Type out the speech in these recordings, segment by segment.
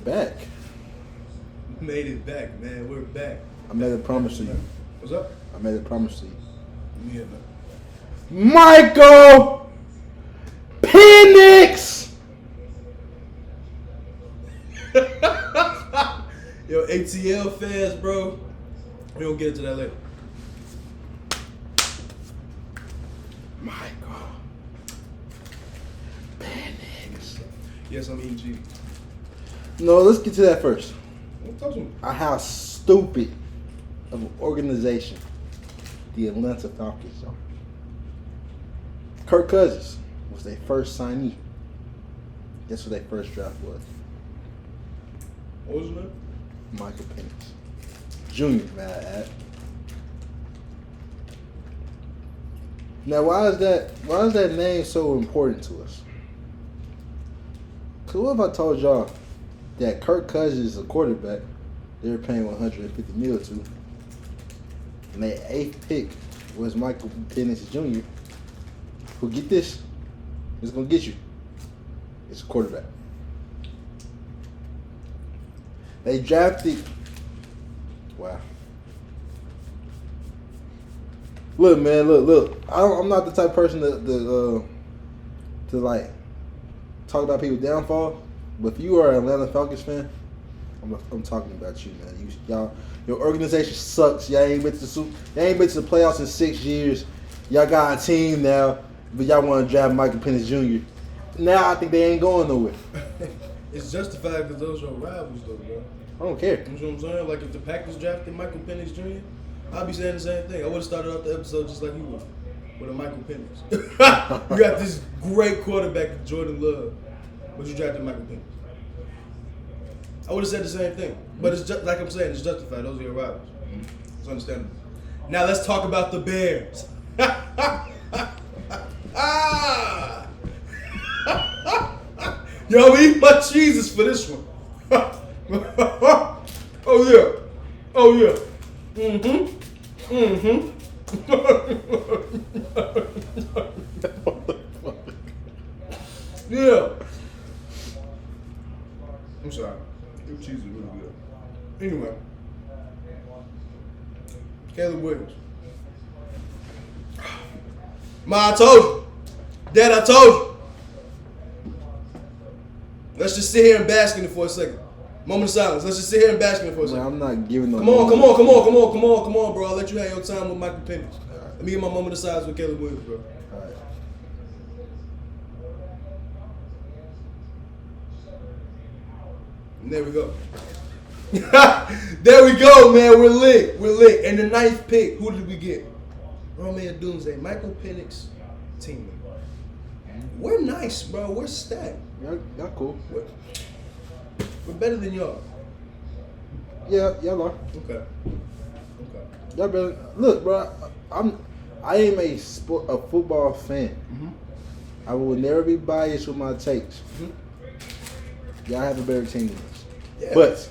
back. Made it back, man. We're back. I made a promise to you. What's up? I made a promise to you. Yeah, man. Michael Penix! Yo, ATL fans, bro. We gonna get into that later. Michael Penix. Yes, I'm eating cheese. No, let's get to that first. Talk to me. How stupid of an organization the Atlanta Falcons are. Kirk Cousins was their first signee. Guess what their first draft was? What was his name? Michael Penix Jr. May I add. Now, why is that name so important to us? Cause what if I told y'all that Kirk Cousins is a quarterback they were paying $150 million to, and their 8th pick was Michael Penix Jr., who, get this, is gonna get you. It's a quarterback. They drafted. Wow. Look, man, look. I'm not the type of person to like talk about people's downfall. But if you are an Atlanta Falcons fan, I'm talking about you, man. Your organization sucks. Y'all ain't been to the playoffs in 6 years. Y'all got a team now, but y'all want to draft Michael Penix Jr. Now I think they ain't going nowhere. It's justified because those are rivals, though, bro. I don't care. You know what I'm saying? Like, if the Packers drafted Michael Penix Jr., I'd be saying the same thing. I would have started off the episode just like you would, with a Michael Penix. You got this great quarterback, Jordan Love, but you drafted Michael Penix. I would have said the same thing. But it's just, like I'm saying, it's justified. Those are your rivals. It's understandable. Now let's talk about the Bears. Yo, I'm eating my cheeses for this one. Oh yeah. Oh yeah. Yeah. I'm sorry. Your cheese is really good. Anyway. Caleb Williams. Ma, I told you. Dad, I told you. Let's just sit here and bask in it for a second. Moment of silence. Let's just sit here and bask in it for a second. I'm not giving no. Come on, bro. I'll let you have your time with Michael Penix. Let me get my moment of silence with Caleb Williams, bro. All right. And there we go. There we go, man. We're lit. And the 9th pick, who did we get? Romeo Doomsday, Michael Penix team. We're nice, bro. We're stacked. Y'all cool. We're better than y'all. Yeah, y'all are. Okay. Y'all better. Look, bro. I am a football fan. Mm-hmm. I will never be biased with my takes. Mm-hmm. Y'all have a better team than us. Yeah. But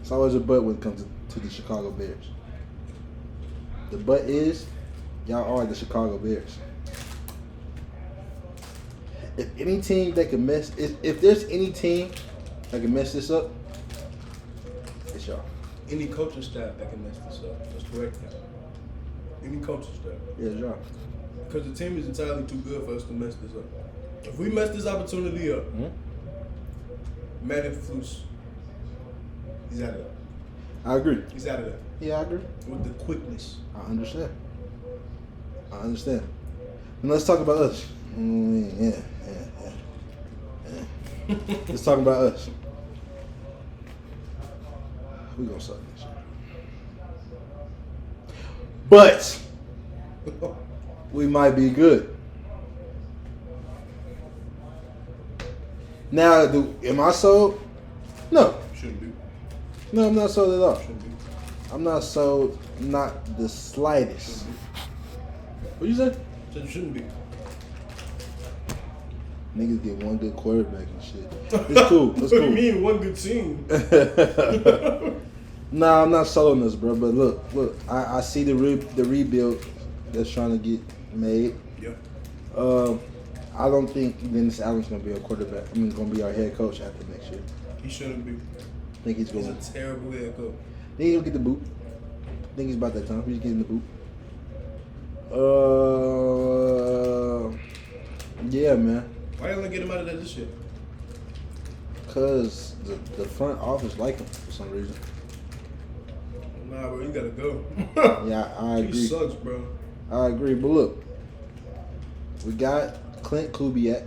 it's always a but when it comes to the Chicago Bears. The but is y'all are the Chicago Bears. If any team that can mess, if there's any team that can mess this up, it's y'all. Any coaching staff that can mess this up. That's correct. Yeah. Any coaching staff. Yeah, it's y'all. Because the team is entirely too good for us to mess this up. If we mess this opportunity up, Matt Eberflus, he's out of that. I agree. He's out of that. Yeah, I agree. With the quickness. I understand. And let's talk about us. Yeah. Let's talk about us. We gonna suck this year. But we might be good. Now, am I sold? No. Shouldn't be. No, I'm not sold at all. Shouldn't be. I'm not sold, not the slightest. What you say? Said you shouldn't be. Niggas get one good quarterback and shit. It's cool. It's What do cool. you mean, one good team? Nah, I'm not selling this, bro. But look, I see the rebuild that's trying to get made. Yeah. I don't think Dennis Allen's gonna be a quarterback. I mean, gonna be our head coach after next year. He shouldn't be. I think he's He's going. a terrible head coach. I think he'll get the boot. I think he's about that time. He's getting the boot. Yeah, man. Why you gonna get him out of that this year? Cause the front office like him for some reason. Nah, bro, you gotta go. Yeah, I agree. He sucks, bro. I agree, but look, we got Clint Kubiak.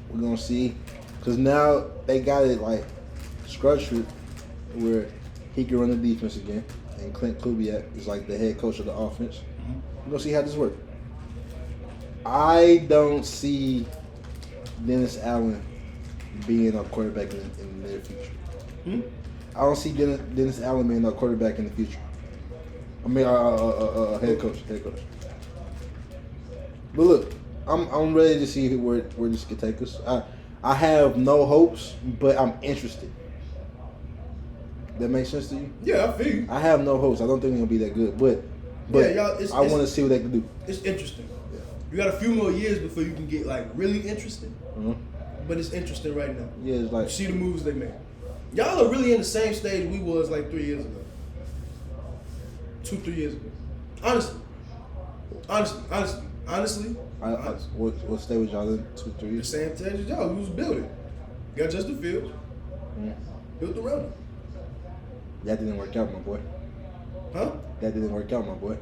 We're gonna see, cause now they got it like structured where he can run the defense again, and Clint Kubiak is like the head coach of the offense. We're gonna see how this works. I don't see Dennis Allen being a quarterback in the near future. I don't see Dennis Allen being a quarterback in the future. I mean, head coach. But look, I'm ready to see where this could take us. I have no hopes, but I'm interested. That makes sense to you? Yeah, I feel you. I have no hopes. I don't think they're gonna be that good, but Yeah, y'all, I want to see what they can do. It's interesting. Yeah. You got a few more years before you can get like really interested. Mm-hmm. But it's interesting right now. Yeah, it's like You see the moves they make. Y'all are really in the same stage we was like 3 years ago. 2-3 years ago. Honestly. what state was y'all in 2-3 The years? same stage as y'all. We was building. Got Justin Fields. Built around him. That didn't work out, my boy. Huh? That didn't work out, my boy.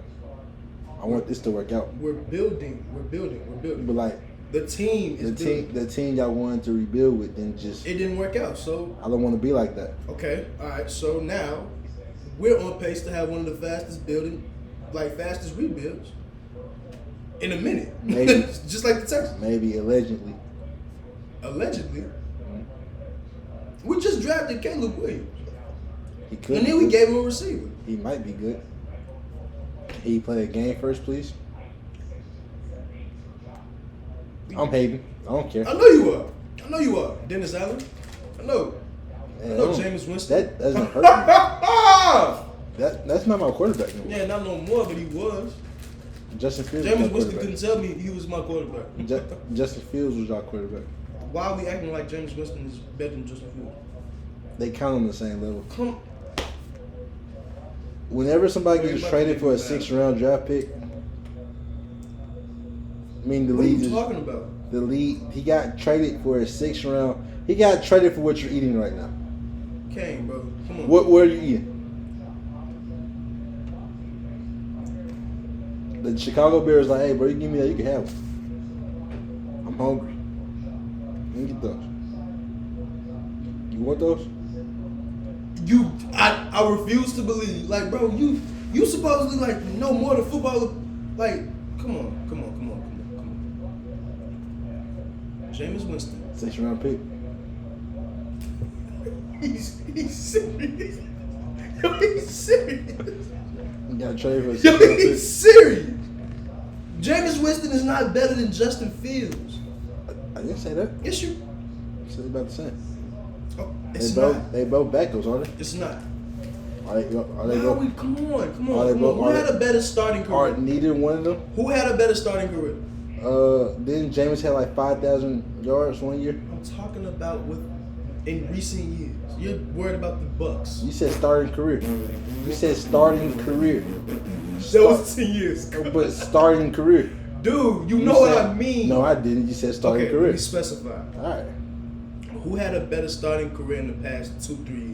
I want this to work out. We're building. But like The team is building. the team y'all wanted to rebuild with didn't just. It didn't work out. So I don't want to be like that. okay, all right. So now we're on pace to have one of the fastest rebuilds in a minute. Maybe. Just like the Texans. Maybe allegedly. Allegedly. We just drafted Caleb Williams. He could. And then we gave him a receiver. He might be good. Can he play a game first, please? I'm hating. I don't care. I know you are. Dennis Allen. I know. Man, I know Jameis Winston. That doesn't hurt me. That's not my quarterback no more. Yeah, not no more, but he was. Justin Fields was Jameis our Winston quarterback. couldn't tell me he was my quarterback. Justin Fields was our quarterback. Why are we acting like Jameis Winston is better than Justin Fields? They count on the same level. Come. Whenever somebody Wait, gets you traded for a about to 6th round draft pick, I mean the What are league you is talking about? the league. He got traded for a 6th round. He got traded for what you're eating right now. Kane, bro. Come on. What are you eating? The Chicago Bears like, hey, bro, you give me that, you can have it. I'm hungry. Let me get those. You want those? I refuse to believe. Like, bro, you supposedly like know more than football. Like, come on. Jameis Winston. 6th round pick. He's serious. Yo, he's serious. You got traded for a 6th Yo, round pick. he's serious. Jameis Winston is not better than Justin Fields. I didn't say that. Yes, you. I said about the same. Oh, it's They not. both backups, aren't they? It's not. Are they Come on. Who had a better starting Are career? neither one of them? Who had a better starting career? Didn't Jameis have like 5,000 yards one year? I'm talking about in recent years. You're worried about the Bucks. You said starting career. You said starting career. That was 10 years ago. But starting career. Dude, you know what I mean. No, I didn't. You said starting Okay, let career. me specify. All right. Who had a better starting career in the past 2-3 years?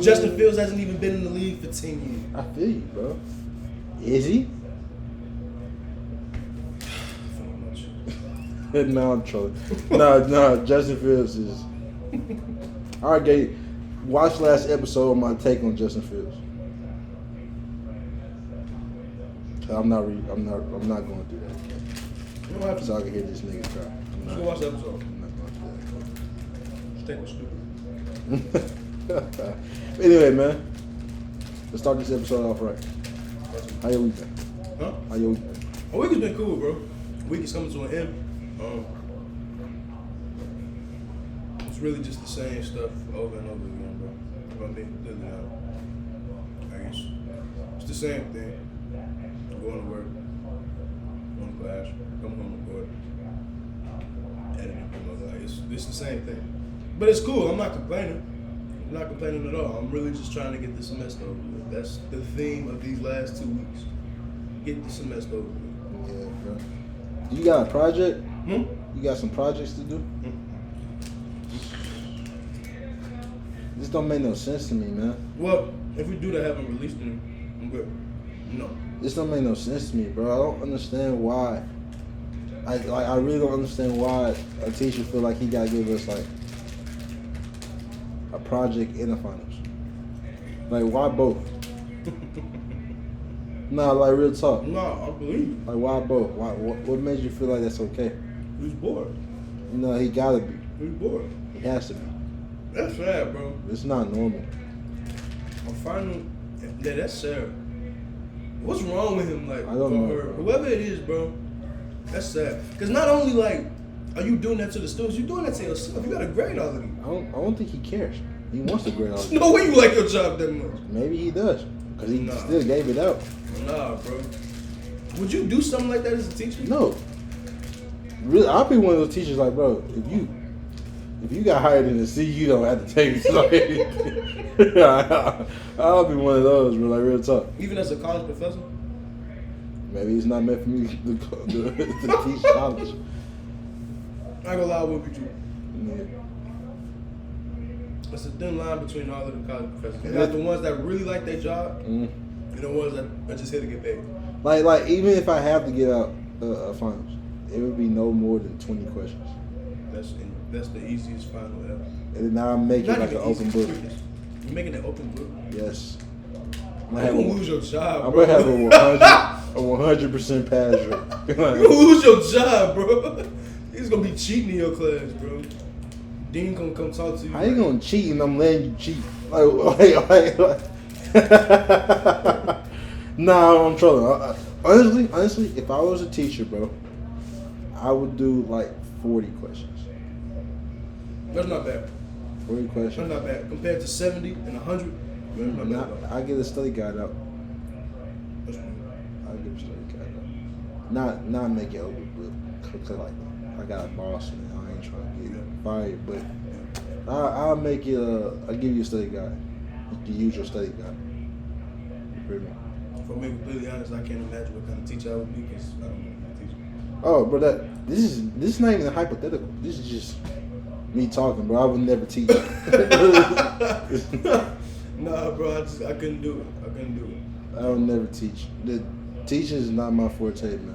Justin Fields hasn't even been in the league for 10 years. I feel you, bro. Is he? No, I'm trolling. No, Justin Fields is. All right, Gabe. Watch last episode of my take on Justin Fields. I'm not going through that. You don't have to. So I can hear this nigga cry. Just go watch the episode. I'm not going Just think we're stupid. to do that. Anyway, man. Let's start this episode off right. How your week been? Huh? How your week been? My week has been cool, bro. Week is coming to an end. It's really just the same stuff over and over again, bro. If I'm being completely honest. I guess it's the same thing. Going to work, home class, come home record, editing, like it's the same thing. But it's cool. I'm not complaining. I'm not complaining at all. I'm really just trying to get the semester over with. That's the theme of these last 2 weeks. Get the semester over with. Yeah, bro. You got a project? Hmm? You got some projects to do? This don't make no sense to me, man. Well, if we do that, haven't released them, I'm good. No. This don't make no sense to me, bro. I don't understand why. I really don't understand why a teacher feel like he gotta give us like a project and a finals. Like, why both? Nah, like real talk. No, I believe you. Like, why both? Why? What made you feel like that's okay? He was bored. No, he gotta be. He was bored. He has to be. That's sad, bro. It's not normal. I'm finding that's sad. What's wrong with him? Like, I don't know, or bro. whoever it is, bro. That's sad. Because not only like are you doing that to the students, you're doing that to yourself. You got to grade all of them. I don't think he cares. He wants to grade all There's no way you like your job that much. Maybe he does, because he Nah. still gave it out. Nah, bro. Would you do something like that as a teacher? No. Really, I'll be one of those teachers like, bro, if you got hired in the C, you don't have to take it. I'll be one of those, bro, like real talk. Even as a college professor? Maybe it's not meant for me to teach college. I ain't gonna lie, what would you? Yeah. It's a thin line between all of the college professors. You got the ones that really like their job, Mm. and the ones that are just here to get paid. Like even if I have to get out a finals, it would be no more than 20 questions. That's the easiest final ever. And then I'll make it Not like even an open easy, book. quickest. You're making an open book. Yes. I'm You're gonna lose your job, I'm bro. gonna have a 100% pass rate. You're gonna lose your job, bro. He's gonna be cheating in your class, bro. Dean gonna come talk to you. How you gonna cheat and I'm letting you cheat? Like. Nah, I'm trolling. Honestly, if I was a teacher, bro, I would do like 40 questions. That's not bad. 40 That's questions. not bad. Compared to 70 and 100, that's not bad. at all. I get a study guide out. That's fine. I'll give a study guide out. Not make it open book. Cause like I got a boss and I ain't trying to get fired, but I'll make it. I'll give you a study guide. You can use your study guide. You hear me? If I'm being completely honest, I can't imagine what kind of teacher I would be because I don't know what kind of teacher. Oh, bro, this is not even a hypothetical. This is just me talking, bro. I would never teach. Nah, bro, I couldn't do it. I couldn't do it. I would never teach. The teaching is not my forte, man.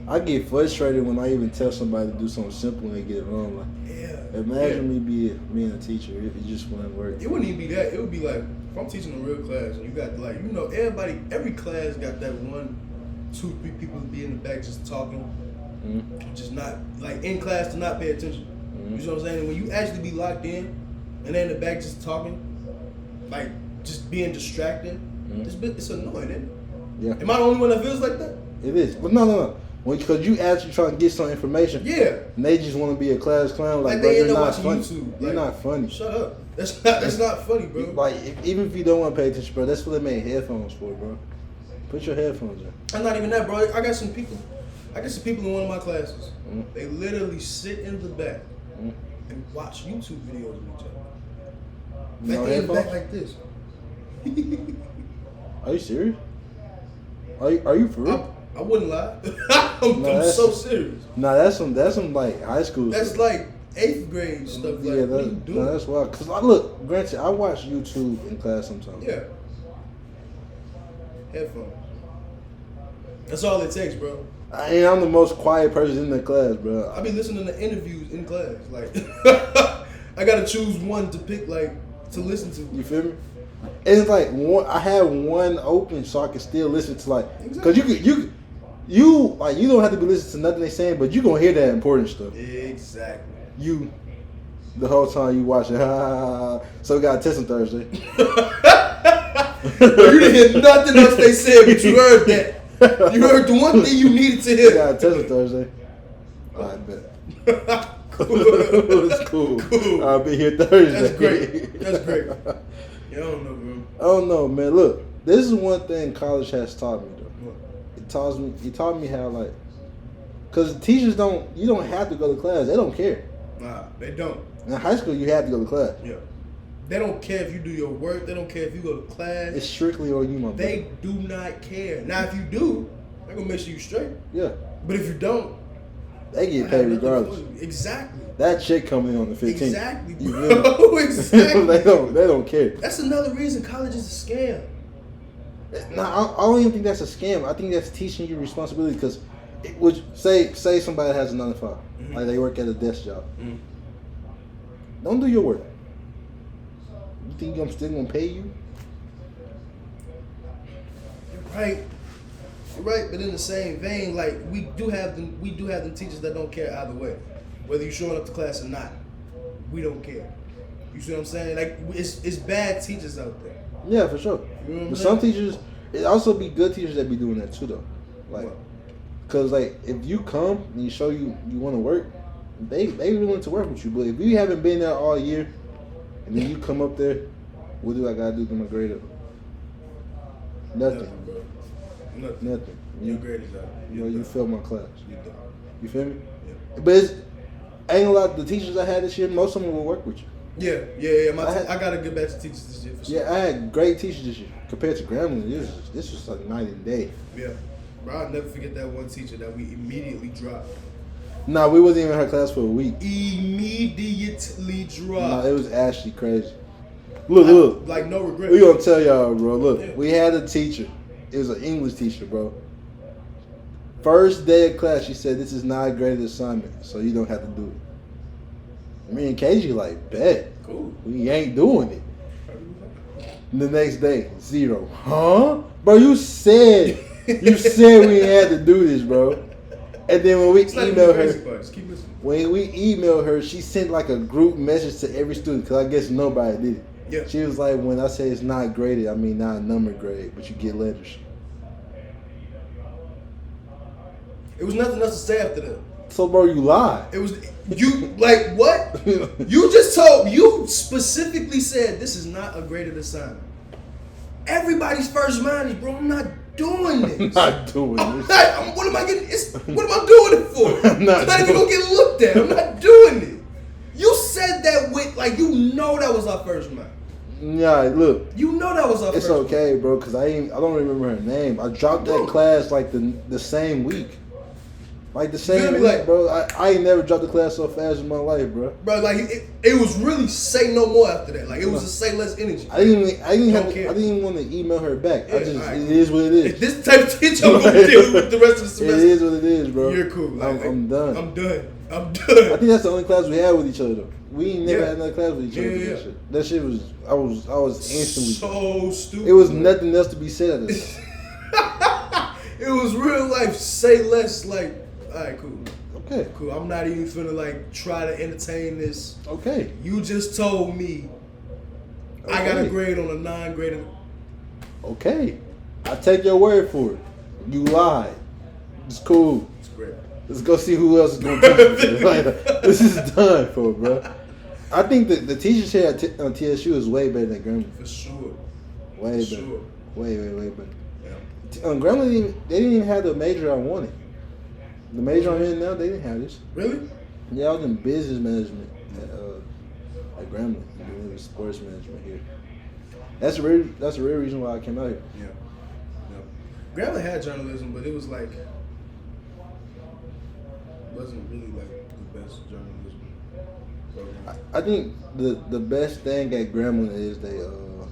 I get frustrated when I even tell somebody to do something simple and they get it wrong. Like, Yeah. imagine me being a teacher. It just wouldn't work. It wouldn't even be that. It would be like, if I'm teaching a real class and you got like, every class got that 1, 2, 3 people be in the back just talking, just not, like in class to not pay attention. You know what I'm saying? And when you actually be locked in and they're in the back just talking, like just being distracted, it's annoying, isn't it? Yeah, Am I the only one that feels like that? it is. But no. Because you actually trying to get some information. Yeah. And they just want to be a class clown. Like, Like bro, they end you're up not watching funny. YouTube. You're Like, not funny. Shut up. That's not funny, bro. Like, even if you don't want to pay attention, bro, that's what they made headphones for, bro. Put your headphones in. I'm not even that, bro. I got some people in one of my classes. They literally sit in the back and watch YouTube videos with each other. No Like they in the back headphones? like this. Are you serious? Are you for real? I wouldn't lie. I'm so serious. Nah, that's some like high school. That's stuff. like 8th grade stuff. Like, Yeah, what are you doing? that's wild. Cause look, granted, I watch YouTube in class sometimes. Yeah. Headphones. That's all it takes, bro. I'm the most quiet person in the class, bro. I be listening to interviews in class. Like, I gotta choose one to pick, like, to listen to. You feel me? And it's like I have one open so I can still listen to like, cause you don't have to be listening to nothing they saying, but you gonna hear that important stuff. Exactly. The whole time you watching. So we got a test on Thursday. You didn't hear nothing else they said, but you heard that. You heard the one thing you needed to We hear. got a test on Thursday. I bet. Cool. It's cool. Cool. I'll be here Thursday. That's great. That's great. Yeah, I don't know, bro. I don't know, man. Look, this is one thing college has taught me, though. What? He taught me how like, cause teachers you don't have to go to class. They don't care. Nah, they don't. In high school, you have to go to class. Yeah. They don't care if you do your work. They don't care if you go to class. It's strictly on you, my brother. They do not care. Now, if you do, they're gonna make sure you straight. Yeah. But if you don't, they get paid regardless. Exactly. That check coming in on the 15th. Exactly, bro. Exactly. They don't care. That's another reason college is a scam. No, I don't even think that's a scam. I think that's teaching you responsibility because, say somebody has a 9 to 5, mm-hmm. like they work at a desk job. Mm-hmm. Don't do your work. You think I'm still gonna pay you? You're right. You're right, but in the same vein, like we do have them teachers that don't care either way, whether you're showing up to class or not. We don't care. You see what I'm saying? Like it's bad teachers out there. Yeah, for sure. You know what I'm But saying? some teachers, it also be good teachers that be doing that too, though. Like, cause like if you come and you show you want to work, they willing to work with you. But if you haven't been there all year, and then you come up there, what do I gotta do to my grade up? Nothing. Bro. Nothing. Your grade is out. You failed my class. You're done. You feel me? Yeah. But I ain't gonna lie, the teachers I had this year, most of them will work with you. Yeah. I got a good batch of teachers this year for sure. Yeah, I had great teachers this year compared to Grambling. This was like night and day. Yeah, bro, I'll never forget that one teacher that we immediately dropped. Nah, we wasn't even in her class for a week. Immediately dropped. Nah, it was actually crazy. Look. Like no regret. We gonna tell y'all, bro. Look, Yeah. we had a teacher. It was an English teacher, bro. First day of class, she said, "This is not a graded assignment, so you don't have to do it." Me and KG like, bet. Cool. We ain't doing it. The next day, 0. Huh? Bro, you said we had to do this, bro. And then when we emailed her, she sent like a group message to every student because I guess nobody did it. Yeah. She was like, when I say it's not graded, I mean not a number grade, but you get letters. It was nothing else to say after that. So, bro, you lied. It was you like what? You specifically said this is not a graded assignment. Everybody's first mind is, bro, I'm not doing this. I'm not doing this. What am I getting? What am I doing it for? I'm not It's not even gonna get looked at. I'm not doing it. You said that with like you know that was our first mind. Yeah, look. You know that was our It's first mind. okay, bro, because I don't remember her name. I dropped that class like the same week. Like the same week, like, bro. I ain't never dropped a class so fast in my life, bro. Bro, like it was really say no more after that. Like it was a say less energy. I didn't care. even want to email her back. Yeah, It right. is what it is. If this type of teacher I'm gonna deal with the rest of the semester. It is what it is, bro. You're cool. Like, I'm done. I'm done. I think that's the only class we had with each other, though. We ain't never Yeah. had another class with each other. Yeah. That shit. That shit was I was instantly. So stupid. It was nothing else to be said at this. It was real life. Say less. Like, all right, cool. Okay. Cool. I'm not even finna like try to entertain this. Okay. You just told me I got a grade on a non-graded. Okay. I take your word for it. You lied. It's cool. It's great. Let's go see who else is going to teach us. Like, this is done for, bro. I think the teachers here at on TSU is way better than Grambling. For sure. Way For better. sure. Way better. Yeah. Grambling, they didn't even have the major I wanted. The major I'm in now, they didn't have this. Really? Yeah, I was in business management at Grambling. It was sports management here. That's the real reason why I came out here. Yeah. Grambling had journalism, but it was like wasn't really like the best journalism program. I think the best thing at Grambling is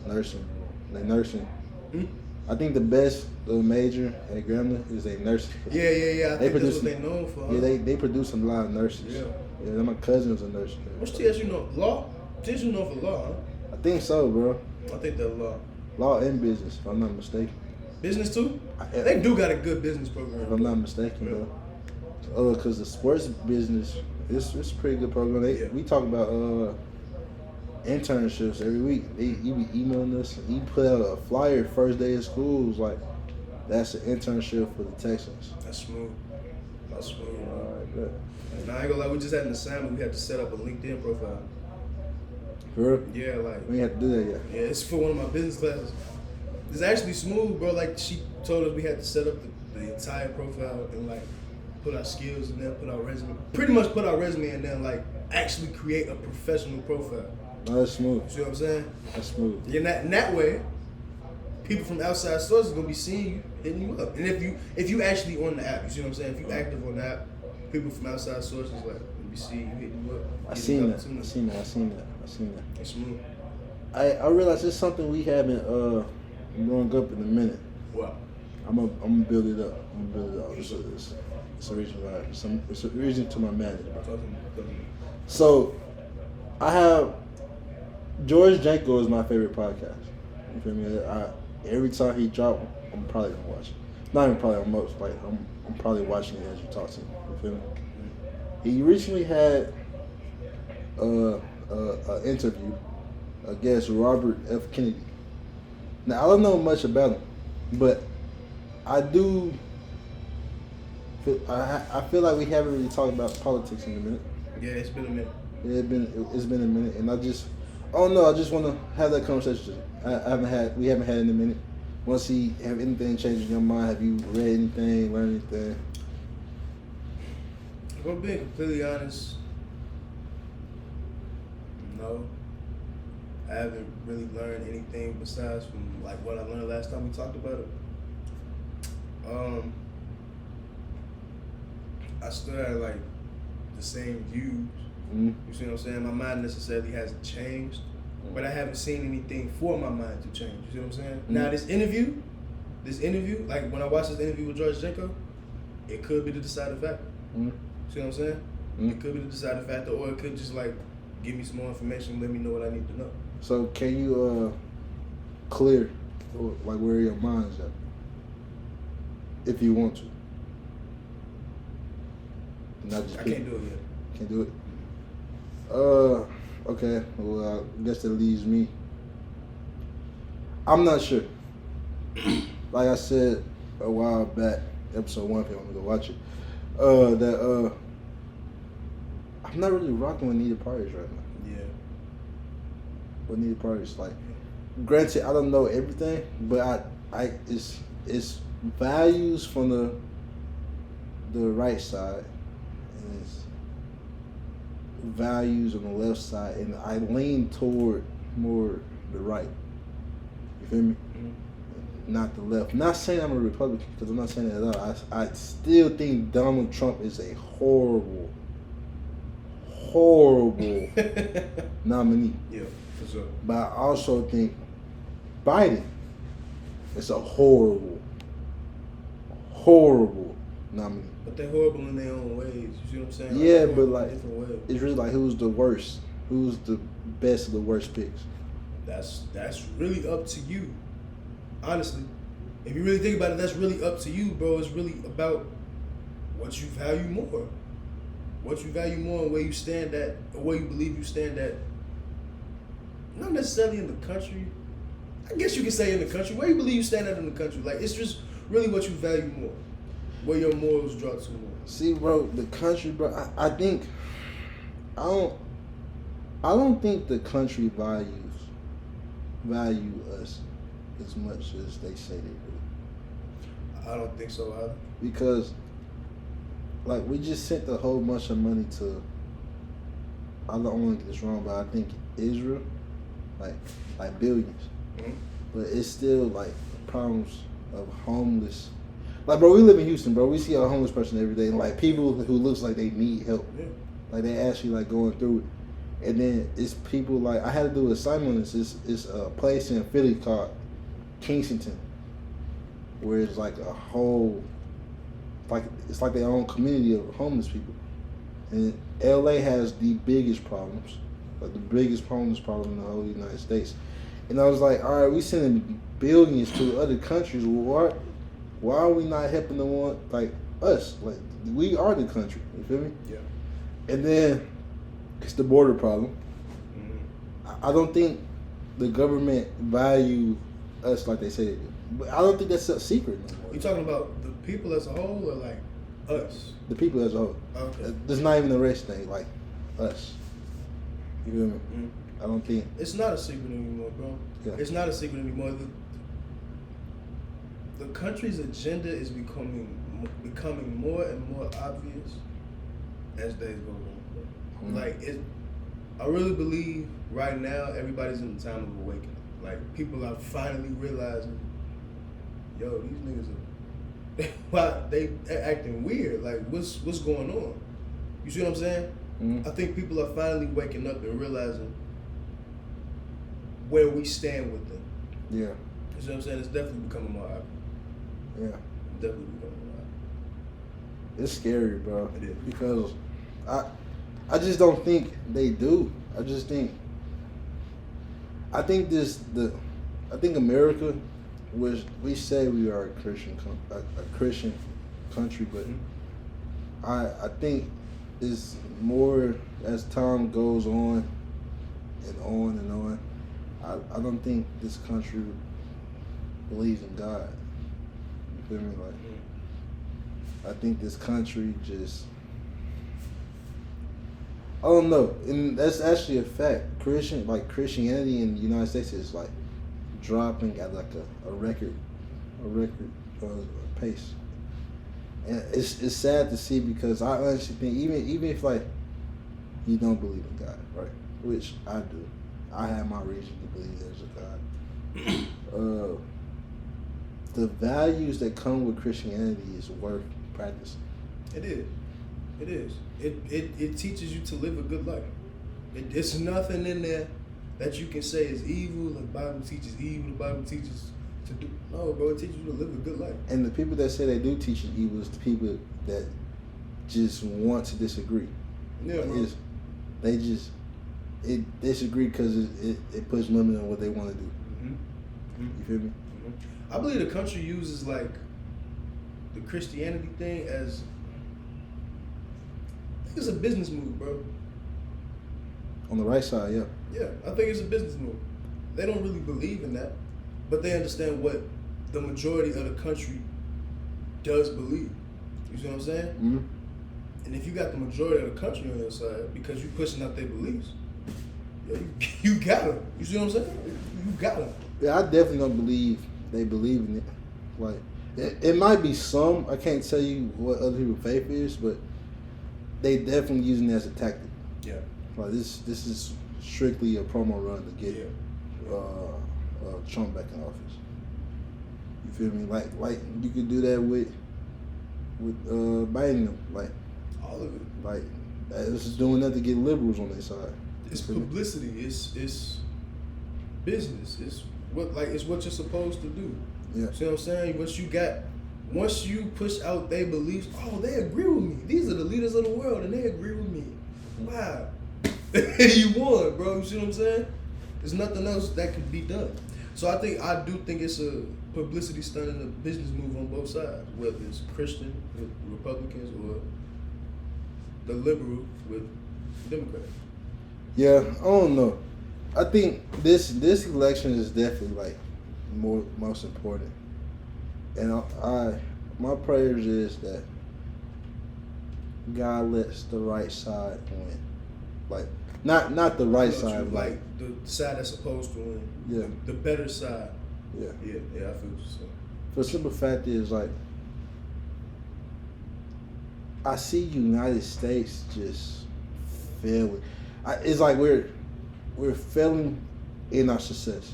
nursing. They nursing. Hmm? I think the best major at Grambling is they nursing. Yeah. I think that's what they known for. Huh? Yeah, they produce a lot of nurses. Yeah. My cousin was a nurse. What's TSU know? Law? TSU known for law, huh? I think so, bro. I think they're law. Law and business, if I'm not mistaken. Business too? They do got a good business program. If I'm not mistaken, bro. Oh, because the sports business, it's a pretty good program. We talk about internships every week. You be emailing us. You put out a flyer first day of school. It was like, that's an internship for the Texans. That's smooth. All right, good. Nah, I ain't gonna lie. We just had an assignment. We had to set up a LinkedIn profile. For real? Yeah, like. We ain't have to do that yet. Yeah, it's for one of my business classes. It's actually smooth, bro. Like she told us we had to set up the entire profile and like put our skills in there, put our resume, pretty much put our resume in there, and like actually create a professional profile. No, that's smooth. You see what I'm saying? That's smooth. In that way, people from outside sources gonna be seeing you, hitting you up. And if you actually on the app, you see what I'm saying? If you active on the app, people from outside sources like will be seeing you, hitting you up. I seen that. I seen that. It's smooth. I realize it's something we haven't growing up in a minute. Wow. I'm gonna build it up. It's a reason why. It's a reason to my manager. So I have George Janko is my favorite podcast. You feel me? Every time he drop, I'm probably gonna watch it. Not even probably, I'm probably watching it as you talk to me. You feel me? He recently had an interview against Robert F. Kennedy. Now I don't know much about him, but I do. I feel like we haven't really talked about politics in a minute. Yeah, it's been a minute. Yeah, it's been a minute, and I just want to have that conversation. We haven't had it in a minute. Want to see have anything changed in your mind? Have you read anything, learned anything? If I'm being completely honest, no. I haven't really learned anything besides from like what I learned last time we talked about it. I still have like the same views. Mm-hmm. You see what I'm saying? My mind necessarily hasn't changed, but I haven't seen anything for my mind to change. You see what I'm saying? Mm-hmm. Now this interview, like when I watched this interview with George Janko, it could be the deciding factor. Mm-hmm. See what I'm saying? Mm-hmm. It could be the deciding factor, or it could just like give me some more information, let me know what I need to know. So can you clear like where your mind's at, if you want to? Not just I can't do it yet. Can't do it. Okay. Well, I guess that leaves me. I'm not sure. Like I said a while back, episode 1, if you want me to watch it, that I'm not really rocking with neither parties right now. Yeah. With neither parties, like, granted, I don't know everything, but it's values from the right side, and it's values on the left side, and I lean toward more the right. You feel me? Mm-hmm. Not the left. Not saying I'm a Republican, because I'm not saying that at all. I still think Donald Trump is a horrible nominee. Yeah, for sure. But I also think Biden is a horrible nominee. But they're horrible in their own ways. You see what I'm saying? Yeah, but like, different ways. it's really like who's the worst? Who's the best of the worst picks? That's really up to you. Honestly, if you really think about it, that's really up to you, bro. It's really about what you value more. What you value more and where you stand at, or where you believe you stand at. Not necessarily in the country. I guess you can say in the country. Where you believe you stand at in the country. Like, it's just really what you value more. Where your morals draw to more. See, bro, the country, bro. I think I don't think the country value us as much as they say they do. I don't think so either. Because, like, we just sent a whole bunch of money to, I don't want to get this wrong, but I think Israel, like billions. Mm-hmm. But it's still, like, problems of homeless. Like, bro, we live in Houston, bro. We see a homeless person every day. And, like, people who looks like they need help. Yeah. Like, they actually, like, going through it. And then it's people, like, I had to do an assignment on this. It's a place in Philly called Kensington, where it's, like, a whole, like, it's like their own community of homeless people. And LA has the biggest problems. Like, the biggest homeless problem in the whole United States. And I was like, all right, we sending billions to other countries. Well, why are we not helping the one like us? Like, we are the country. You feel me? Yeah. And then it's the border problem. Mm-hmm. I don't think the government value us like they say they do. But I don't think that's a secret no more. You talking about the people as a whole, or like us? The people as a whole. Okay. There's not even a race thing. Like us. You feel me? Mm-hmm. I don't think It's not a secret anymore, bro. Yeah. It's not a secret anymore. the country's agenda is becoming more and more obvious as days go on. Mm-hmm. Like I really believe right now everybody's in the time of awakening. Like people are finally realizing, yo, these niggas are why they acting weird. Like what's going on? You see what I'm saying? Mm-hmm. I think people are finally waking up and realizing where we stand with them. Yeah. You see what I'm saying? It's definitely becoming more obvious. Yeah. Definitely becoming more obvious. It's scary, bro. It is. Because I just don't think they do. I think America, which we say we are a Christian country, but I think it's more as time goes on and on and on. I don't think this country believes in God. You feel me? Like, I think this country just, I don't know, and that's actually a fact. Christianity in the United States is like dropping at like a record pace, and it's sad to see because I honestly think even if like you don't believe in God, right? Which I do, I have my reason to believe there's a God. The values that come with Christianity is worth practicing. It is. It is. It teaches you to live a good life. It's nothing in there that you can say is evil. The Bible teaches evil. The Bible teaches to do. No, bro. It teaches you to live a good life. And the people that say they do teach you evil is the people that just want to disagree. Yeah, bro. They disagree because it puts limit on what they want to do. Mm-hmm. You feel me? Mm-hmm. I believe the country uses like the Christianity thing as, I think it's a business move, bro. On the right side, yeah. Yeah, I think it's a business move. They don't really believe in that, but they understand what the majority of the country does believe. You see what I'm saying? Mm-hmm. And if you got the majority of the country on your side because you pushing out their beliefs, yeah, you got them. You see what I'm saying? You got them. Yeah, I definitely don't believe they believe in it. Like, it might be some. I can't tell you what other people's faith is, but they definitely using it as a tactic. Yeah. Like this is strictly a promo run to get Trump back in office. You feel me? Like you could do that with Biden. Like all of it. Like this is doing that to get liberals on their side. It's publicity. It's business. It's what you're supposed to do. Yeah. See what I'm saying? Once you push out their beliefs, oh, they agree with me. These are the leaders of the world, and they agree with me. Wow. You won, bro. You see what I'm saying? There's nothing else that could be done. So I do think it's a publicity stunt and a business move on both sides, whether it's Christian with Republicans or the liberal with Democrats. Yeah, I don't know. I think this election is definitely like most important, and my prayers is that God lets the right side win, like not the right side, like the side that's supposed to win. Yeah, the better side. Yeah, I feel what you're saying. The simple fact is, like, I see United States just failing. It's like we're failing in our success.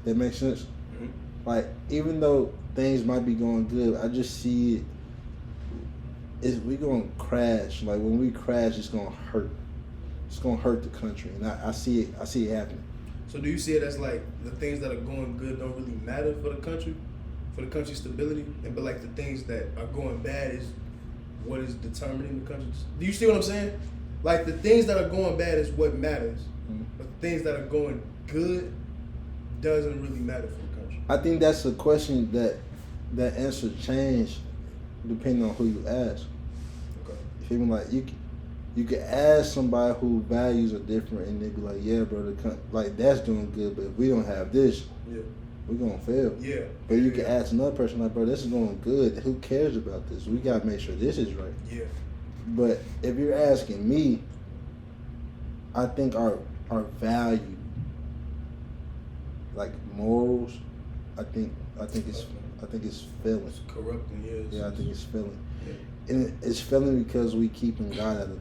That makes sense? Mm-hmm. Like, even though things might be going good, I just see we're going to crash. Like, when we crash, it's going to hurt. It's going to hurt the country. And I see it happening. So do you see it as like the things that are going good don't really matter for the country's stability, but like the things that are going bad is what is determining the country? Do you see what I'm saying? Like the things that are going bad is what matters, but the things that are going good doesn't really matter for the country. I think that's a question that answer change depending on who you ask. Okay. You feel me? Like you can ask somebody whose values are different, and they be like, "Yeah, bro, like that's doing good, but if we don't have this, we're gonna fail." Yeah. But you can ask another person like, "Bro, this is going good. Who cares about this? We gotta make sure this is right." Yeah. But if you're asking me, I think our value, like morals, I think I think it's failing. It's corrupting, yes. Yeah, I think it's failing. Yeah. And it's failing because we keeping God out of it.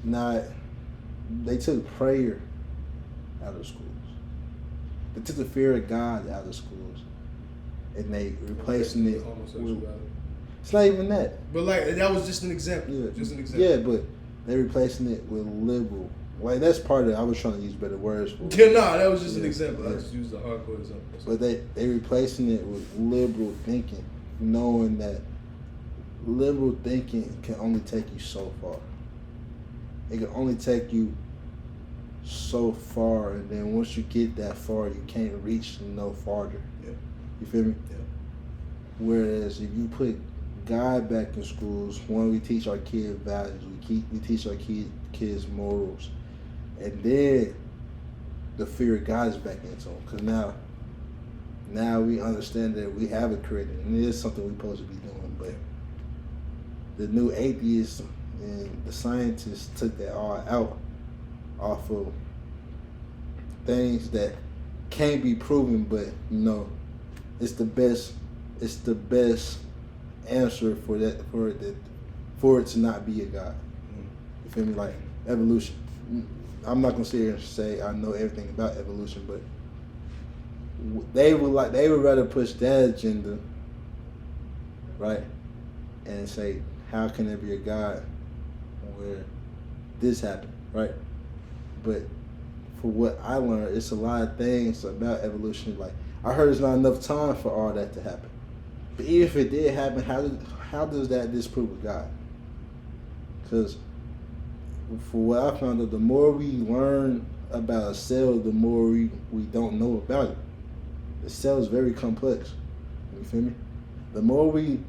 Not, they took prayer out of schools. They took the fear of God out of schools. And they replacing it with, it's not even that. But like, that was just an example. Yeah. Just an example. Yeah, but they replacing it with liberal. Like, that's part of it. I was trying to use better words for it. Yeah, no, that was just an Yeah, example. yeah. I just used a hardcore example. But they replacing it with liberal thinking, knowing that liberal thinking can only take you so far. It can only take you so far, and then once you get that far, you can't reach no farther. Yeah. You feel me? Yeah. Whereas if you put God back in schools, one, we teach our kids values, we teach our kids morals, and then the fear of God is back into them. Because now we understand that we have a creator, and it is something we're supposed to be doing. But the new atheists and the scientists took that all out off of things that can't be proven, but it's the best answer for it to not be a God. You feel me? Like evolution. I'm not gonna sit here and say I know everything about evolution, but they would rather push that agenda, right? And say, how can there be a God where this happened, right? But for what I learned, it's a lot of things about evolution. Like, I heard there's not enough time for all that to happen. But even if it did happen, how does that disprove a God? Because for what I found out, the more we learn about a cell, the more we don't know about it. The cell is very complex. You feel me? The more we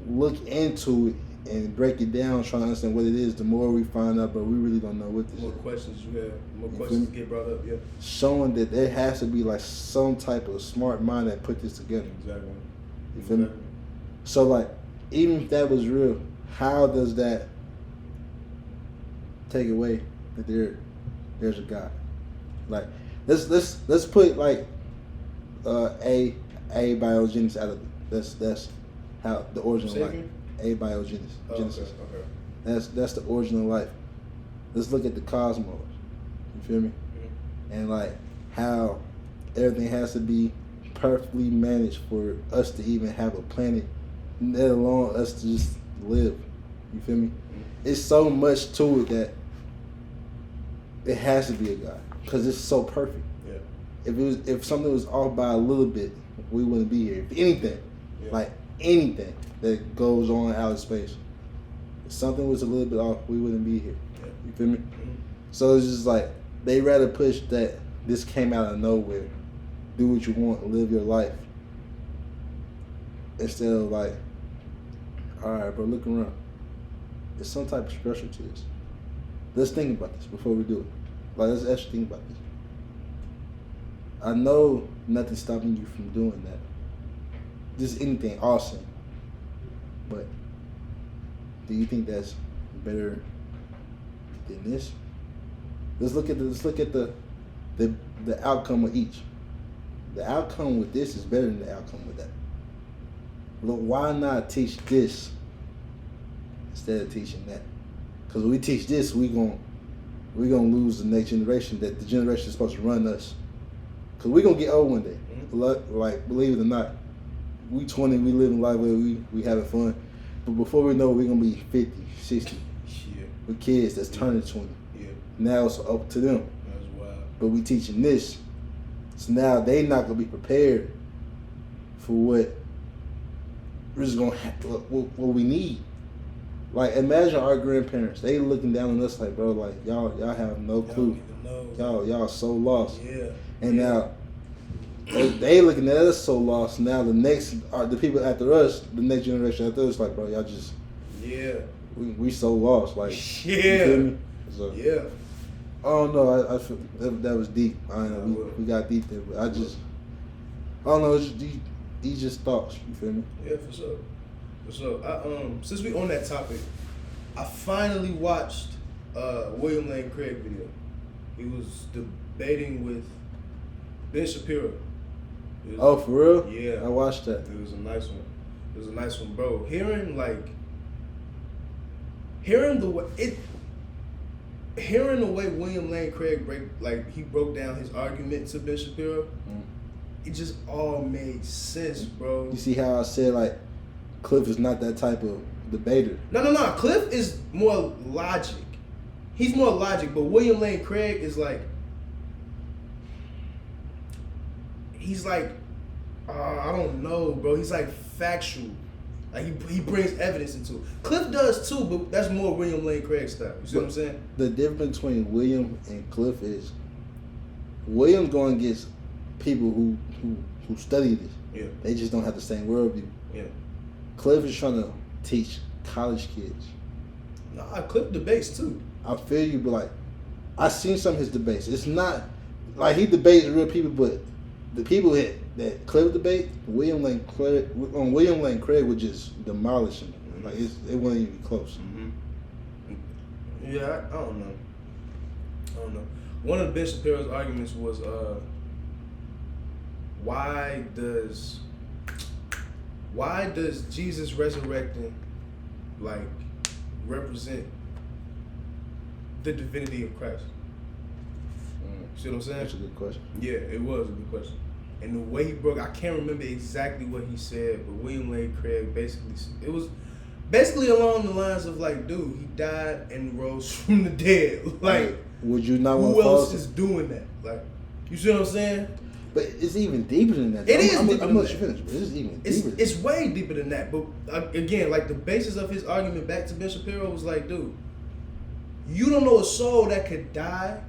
look into it and break it down, trying to understand what it is, the more we find out, but we really don't know what this is. The more questions you have, the more questions get brought up, yeah. Showing that there has to be like some type of smart mind that put this together. Exactly. You feel me? So like, even if that was real, how does that take away that there's a God? Like, let's put like abiogenesis out of it. That's how the origin of life. Abiogenesis. Genesis. Okay. That's the origin of life. Let's look at the cosmos. You feel me? Mm-hmm. And like how everything has to be perfectly managed for us to even have a planet, let alone us to just live. You feel me? Mm-hmm. It's so much to it that it has to be a God because it's so perfect. Yeah. If something was off by a little bit, we wouldn't be here. If anything, like anything that goes on out of space, if something was a little bit off, we wouldn't be here. Yeah. You feel me? Mm-hmm. So it's just like they rather push that this came out of nowhere, do what you want, live your life, instead of like, all right, bro, look around. There's some type of structure to this. Let's think about this before we do it. Like, let's actually think about this. I know nothing's stopping you from doing that. Just anything, awesome. But do you think that's better than this? Let's look at the outcome of each. The outcome with this is better than the outcome with that. Look, why not teach this instead of teaching that? Because when we teach this, we gonna lose the next generation, that the generation is supposed to run us. Because we're going to get old one day. Mm-hmm. Like, believe it or not, we 20, we living life where we having fun. But before we know it, we're going to be 50, 60. Yeah. With kids that's turning 20. Yeah. Now it's up to them. That's wild. But we teaching this. So now they not going to be prepared for what we're just going to have, what we need. Like, imagine our grandparents. They looking down on us like, bro, like, y'all have no clue. Y'all so lost. Yeah. And now they looking at us so lost. Now the people after us, the next generation after us, like, bro, y'all just we so lost. Like, you feel me? So, yeah. I don't know. I feel that was deep. I know we got deep there, but I don't know. It's just, these just thoughts. You feel me? Yeah, for sure. Since we on that topic, I finally watched William Lane Craig video. He was debating with Ben Shapiro. Oh, for real? Yeah. I watched that. It was a nice one. It was a nice one, bro. Hearing the way William Lane Craig broke down his argument to Ben Shapiro, it just all made sense, bro. You see how I said like Cliff is not that type of debater. No. Cliff is more logic. He's more logic, but William Lane Craig is like, he's like, I don't know, bro. He's like factual. Like he brings evidence into it. Cliff does too, but that's more William Lane Craig style. You see what I'm saying? The difference between William and Cliff is William's going against people who study this. Yeah. They just don't have the same worldview. Yeah. Cliff is trying to teach college kids. Nah, Cliff debates too. I feel you, but like I seen some of his debates. It's not like he debates real people, but the people that Cliff debate, William Lane Craig would just demolish him. Like it wasn't even close. Mm-hmm. Yeah, I don't know. One of Ben Shapiro's arguments was, why does Jesus resurrecting like represent the divinity of Christ? See what I'm saying? That's a good question. Yeah, it was a good question. And the way he broke, I can't remember exactly what he said, but William Lane Craig it was basically along the lines of like, dude, he died and rose from the dead. Like, would you not want who to else is doing that? Like, you see what I'm saying? But it's even deeper than that. It is deeper I'm than let that. you finish, but it's even deeper. It's way deeper than that. But again, like the basis of his argument back to Ben Shapiro was like, dude, you don't know a soul that could die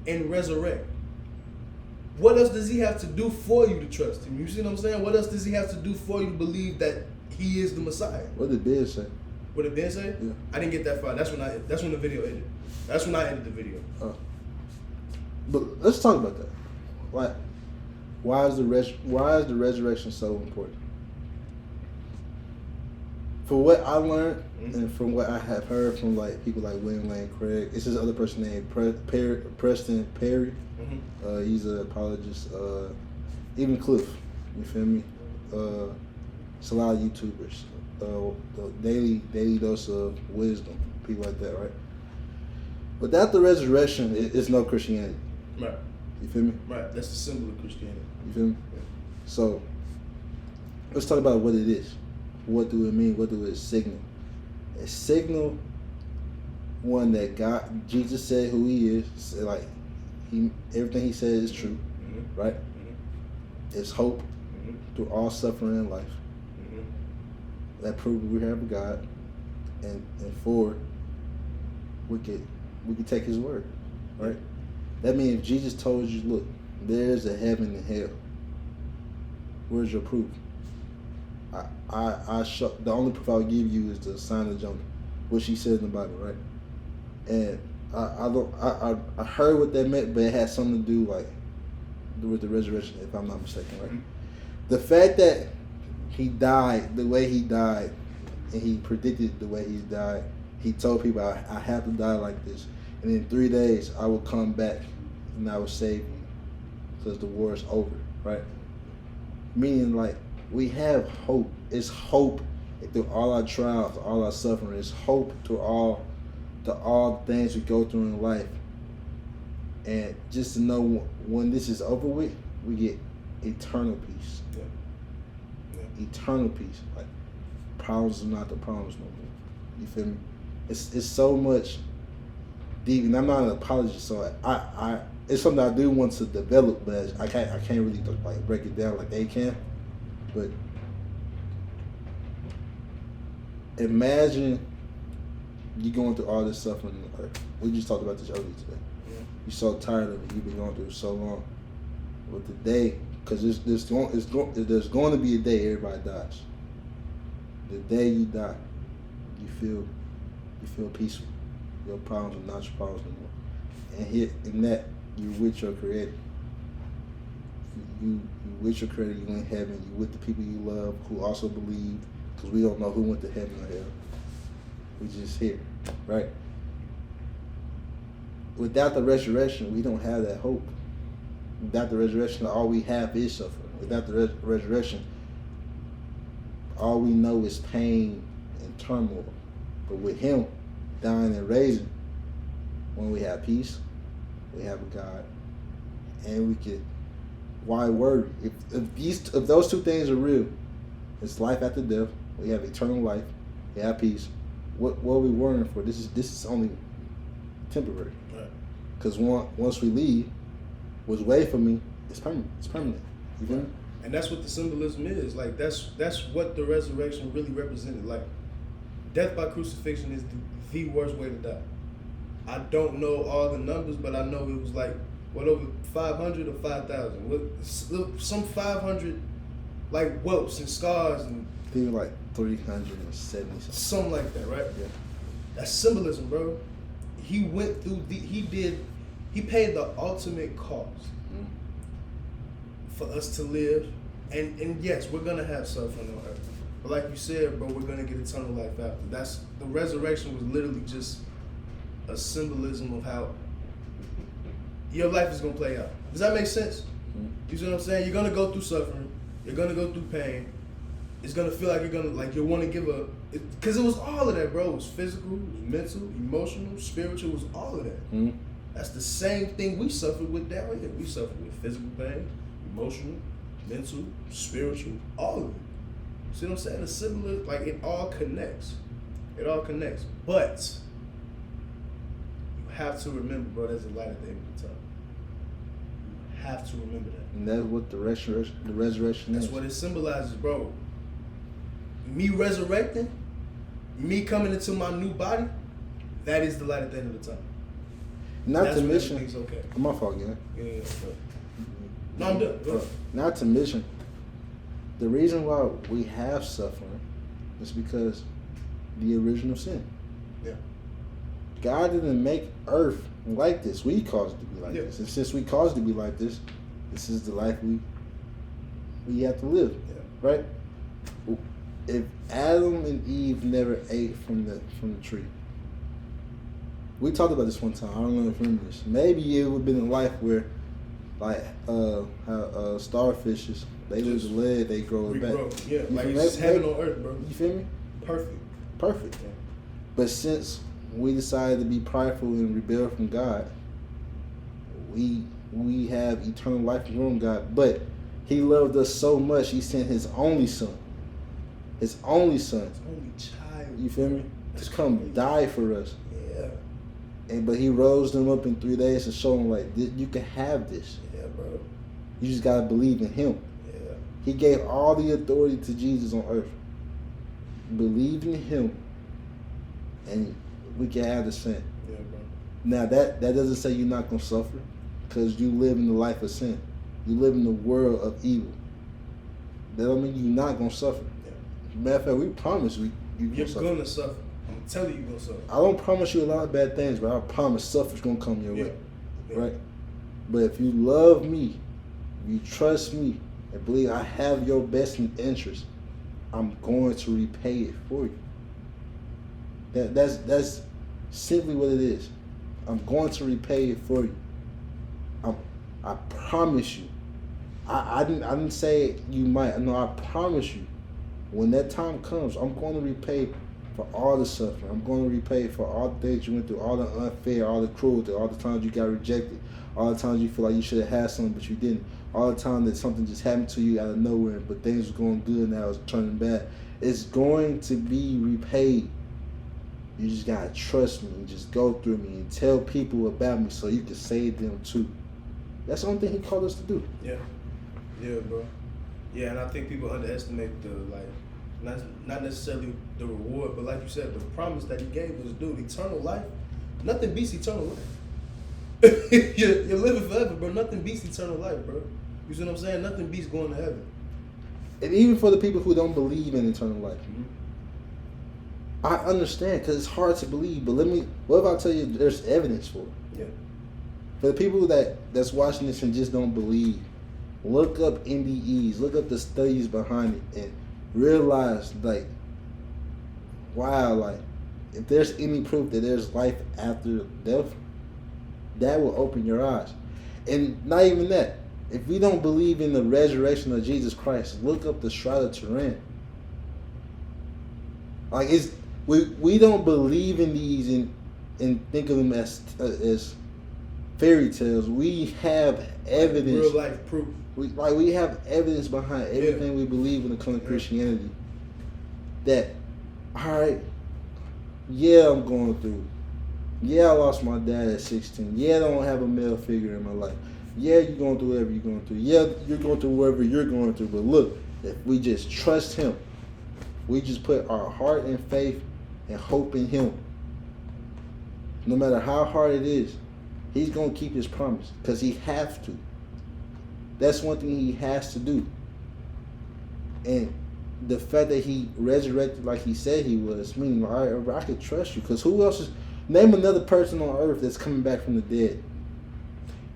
and resurrect. What else does he have to do for you to trust him? You see what I'm saying? What else does he have to do for you to believe that he is the Messiah? What did Ben say? What did Ben say? Yeah. I didn't get that far. That's when the video ended. That's when I ended the video. But let's talk about that. Like, why is the resurrection so important? For what I learned, and from what I have heard from like people like William Lane Craig, it's this other person named Preston Perry. Mm-hmm. He's an apologist. Even Cliff, you feel me? It's a lot of YouTubers. The daily dose of wisdom, people like that, right? Without the resurrection, it's no Christianity. Right. You feel me? Right. That's the symbol of Christianity. You feel me? Yeah. So let's talk about what it is. What do it mean? What do it signal? It signal one that Jesus said who he is. So like everything he said is true, right? Mm-hmm. It's hope through all suffering in life. Mm-hmm. That proves we have a God, and 4, we could take his word, right? That means if Jesus told you, look, there's a heaven and hell. Where's your proof? The only proof I'll give you is the sign of Jonah, which he said in the Bible, right? And I heard what that meant, but it had something to do like with the resurrection, if I'm not mistaken, right? Mm-hmm. The fact that he died the way he died, and he predicted the way he died. He told people, I have to die like this, and in 3 days I will come back and I will save you, because the war is over, right? Meaning like we have hope. It's hope through all our trials, all our suffering. It's hope through all the things we go through in life. And just to know when this is over with, we get eternal peace. Yeah. Eternal peace. Like problems are not the problems no more. You feel me? It's so much deep, and I'm not an apologist, so I it's something I do want to develop, but I can't really like break it down like they can. But imagine you going through all this suffering in the earth. We just talked about this earlier today. Yeah. You're so tired of it. You've been going through it so long. But today, because there's going to be a day everybody dies. The day you die, you feel peaceful. Your problems are not your problems no more. And here in that, you're with your Creator. You with your Creator. You in heaven. You with the people you love who also believe. Because we don't know who went to heaven or hell. We just here, right? Without the resurrection, we don't have that hope. without the resurrection, all we have is suffering. Without the resurrection, all we know is pain and turmoil. But with him dying and raising, when we have peace, we have a God, and we can. Why worry? If those two things are real, it's life after death. We have eternal life. We have peace. What are we worrying for? This is only temporary. Because once we leave, what's waiting for me is permanent. It's permanent. You feel me? And that's what the symbolism is. Like that's what the resurrection really represented. Like death by crucifixion is the worst way to die. I don't know all the numbers, but I know it was like over 500 or 5,000. Some 500 like whelps and scars and I think like 370 something like that, right? Yeah. That's symbolism, bro. He went through he paid the ultimate cost for us to live. And yes, we're gonna have suffering on earth. But like you said, bro, we're gonna get eternal life after. The resurrection was literally just a symbolism of how your life is gonna play out. Does that make sense? You see what I'm saying? You're gonna go through suffering. You're gonna go through pain. It's gonna feel like you'll want to give up. Because it was all of that, bro. It was physical, it was mental, emotional, spiritual. It was all of that. Mm-hmm. That's the same thing we suffered with down here. We suffered with physical pain, emotional, mental, spiritual, all of it. See what I'm saying? The similar, like it all connects. It all connects. But you have to remember, bro, there's a light at the end of the tunnel. You have to remember that. And that's what the resurrection is. That's what it symbolizes, bro. Me resurrecting, me coming into my new body, that is the light at the end of the tunnel. Not that's to mention, everything's okay. My fault, yeah. Yeah. No, I'm done. Go ahead. Not to mention, the reason why we have suffering is because the original sin. Yeah. God didn't make earth like this. We caused it to be like Yeah. this. And since we caused it to be like this is the life we have to live. Yeah. Right? If Adam and Eve never ate from the tree, we talked about this one time. I don't know if you remember this. Maybe it would have been a life where, like, how starfishes, they lose a leg, they grow it back. Yeah, You like feel it's just me? heaven on earth, bro. You feel me? Perfect. Yeah. But since we decided to be prideful and rebel from God, we have eternal life from God. But He loved us so much, He sent His only Son. His only Son. His only child. You feel me? That's To come crazy. die for us. Yeah. But He rose them up in 3 days to show them, like, you can have this. Yeah, bro. You just gotta believe in Him. Yeah. He gave all the authority to Jesus on earth. Believe in Him, and we can have the sin. Yeah, bro. Now that doesn't say you're not gonna suffer, because you live in the life of sin. You live in the world of evil. That don't mean you're not gonna suffer. Yeah. Matter of fact, we promise you're You're suffer. gonna suffer. I'm telling you, you're gonna suffer. I don't promise you a lot of bad things, but I promise suffer's gonna come your way. Yeah. Right? But if you love me, if you trust me, and believe I have your best interest, I'm going to repay it for you. That's simply what it is. I'm going to repay it for you. I promise you. I didn't say you might. No, I promise you. When that time comes, I'm going to repay for all the suffering. I'm going to repay for all the things you went through, all the unfair, all the cruelty, all the times you got rejected, all the times you feel like you should have had something but you didn't, all the time that something just happened to you out of nowhere but things were going good now it's turning bad. It's going to be repaid. You just gotta trust me and just go through me and tell people about me so you can save them too. That's the only thing He called us to do. Yeah. Yeah, bro. Yeah, and I think people underestimate the, like, not necessarily the reward, but like you said, the promise that He gave us, dude, eternal life. Nothing beats eternal life. You're living forever, bro. Nothing beats eternal life, bro. You see what I'm saying? Nothing beats going to heaven. And even for the people who don't believe in eternal life, I understand because it's hard to believe. But what if I tell you there's evidence for it? Yeah. For the people that's watching this and just don't believe, look up NDEs, look up the studies behind it, and realize, like, wow, like, if there's any proof that there's life after death, that will open your eyes. And not even that. If we don't believe in the resurrection of Jesus Christ, look up the Shroud of Turin. Like we don't believe in these and think of them as fairy tales. We have evidence, real life proof. We have evidence behind everything we believe when it comes to Christianity. That, all right, yeah, I'm going through. Yeah, I lost my dad at 16. Yeah, I don't have a male figure in my life. Yeah, you're going through whatever you're going through. Yeah, you're going through whatever you're going through. But look, if we just trust him, we just put our heart and faith and hope in him, no matter how hard it is, he's going to keep his promise because he has to. That's one thing he has to do. And the fact that he resurrected like he said he was, meaning, all right, I could trust you. Because who else is... Name another person on earth that's coming back from the dead.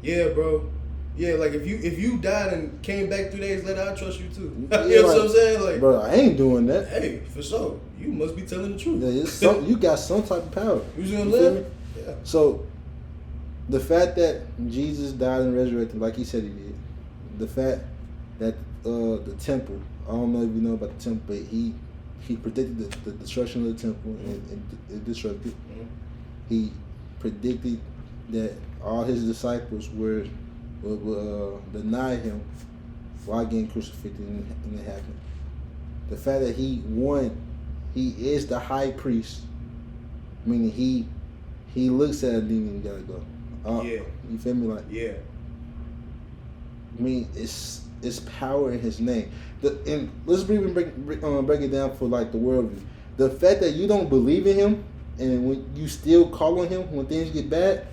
Yeah, bro. Yeah, like if you died and came back 3 days later, I trust you too. Yeah, you know what I'm saying? Like, bro, I ain't doing that. Hey, for sure. You must be telling the truth. Yeah, you got some type of power. You see what I'm feel saying? me? Yeah. So, the fact that Jesus died and resurrected like he said he did, the fact that the temple, I don't know if you know about the temple, but he predicted the destruction of the temple and it disrupted. Mm-hmm. He predicted that all his disciples would deny him while getting crucified, and it happened. The fact that he is the high priest, meaning he looks at a demon and gotta go. Yeah. You feel me? Like, yeah. I mean, it's power in his name. And let's even break it down for like the worldview. The fact that you don't believe in him and when you still call on him when things get bad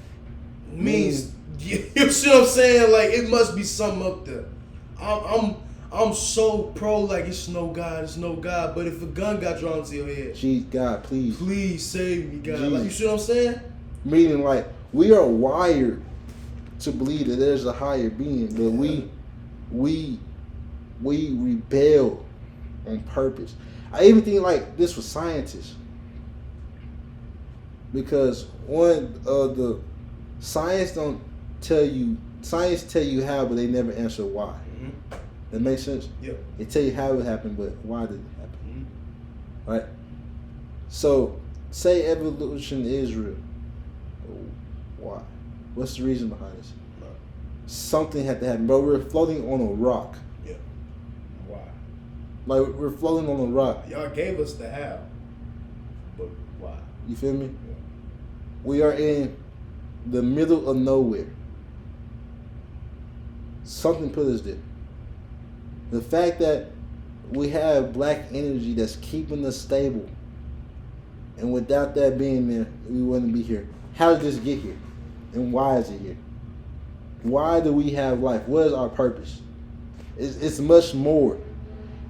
means you see what I'm saying? Like, it must be something up there. I'm so pro, like, it's no God. But if a gun got drawn to your head, geez, God, please save me, God. Jeez. Like, you see what I'm saying? Meaning, like, we are wired to believe that there's a higher being, but we rebel on purpose. I even think like this with scientists, because one of the science tell you how, but they never answer why. Mm-hmm. That makes sense? Yeah. They tell you how it happened, but why did it happen? Mm-hmm. Right? So, say evolution is real. Why? What's the reason behind this? No. Something had to happen. Bro, we're floating on a rock. Yeah. Why? Like, we're floating on a rock. Y'all gave us the how. But why? You feel me? Yeah. We are in the middle of nowhere. Something put us there. The fact that we have black energy that's keeping us stable, and without that being there, we wouldn't be here. How did this get here? And why is it here? Why do we have life? What is our purpose? It's much more.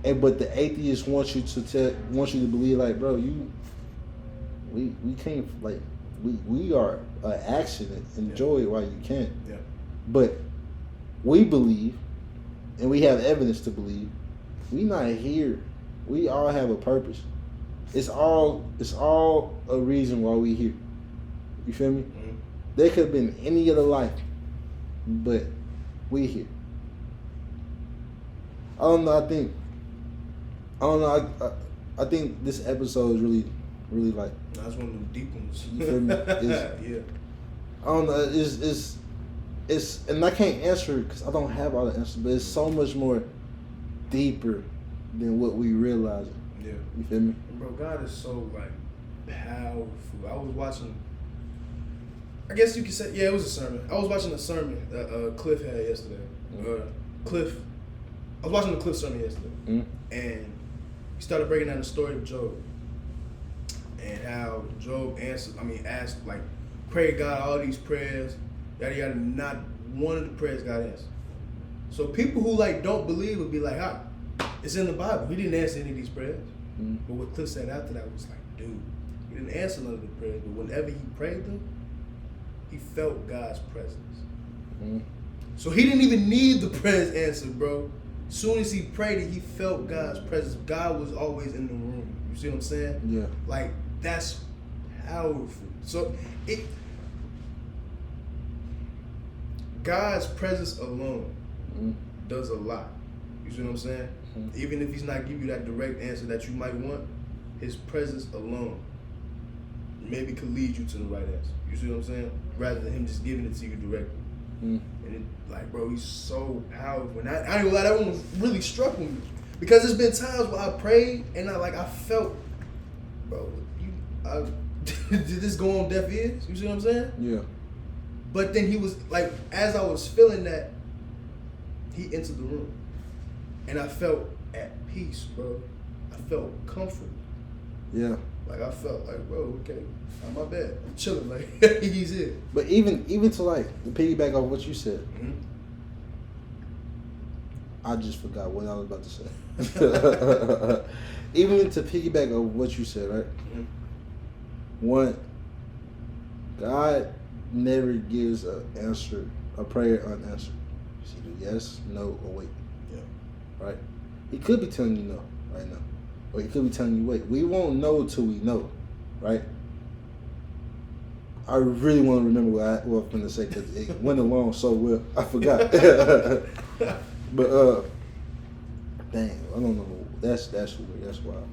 But the atheist wants you to believe, like, bro, we can't, like, we are an accident. Enjoy it while you can. Yeah. But we believe, and we have evidence to believe, we not here. We all have a purpose. It's all a reason why we here. You feel me? Mm-hmm. There could have been any other life, but we here. I don't know. I think this episode is really like. That's one of them deep ones. You feel me? Yeah. I don't know. It's and I can't answer it because I don't have all the answers. But it's so much more deeper than what we realize. Yeah. You feel me? Bro, God is so like powerful. I was watching. I guess you could say, yeah, it was a sermon. I was watching a sermon that Cliff had yesterday. Mm-hmm. I was watching the Cliff sermon yesterday, and he started breaking down the story of Job and how Job asked, like, prayed God all these prayers, yada yada. Not one of the prayers God answered. So people who like don't believe would be like, it's in the Bible. He didn't answer any of these prayers. Mm-hmm. But what Cliff said after that was like, dude, he didn't answer none of the prayers, but whenever he prayed them, he felt God's presence. Mm-hmm. So he didn't even need the prayers answered, bro. As soon as he prayed it, he felt God's presence. God was always in the room. You see what I'm saying? Yeah. Like, that's powerful. So God's presence alone does a lot. You see what I'm saying? Even if he's not giving you that direct answer that you might want, his presence alone maybe could lead you to the right answer. You see what I'm saying? Rather than him just giving it to you directly. And it, like, bro, he's so powerful. And I ain't gonna lie, that one was really struck with me. Because there's been times where I prayed and I felt, bro, did this go on deaf ears? You see what I'm saying? Yeah. But then he was like, as I was feeling that, he entered the room. And I felt at peace, bro. I felt comfort. Yeah. Like, I felt like, bro, okay, I'm my bad. I'm chilling, like, he's here. But even to like, to piggyback off what you said, I just forgot what I was about to say. Even to piggyback off what you said, right? One, God never gives a prayer unanswered. It's either yes, no, or wait. Yeah. Right? He could be telling you no right now. Or he could be telling you wait. We won't know till we know. Right? I really want to remember what I was going to say because it went along so well. I forgot. But, dang, I don't know. That's weird. That's wild.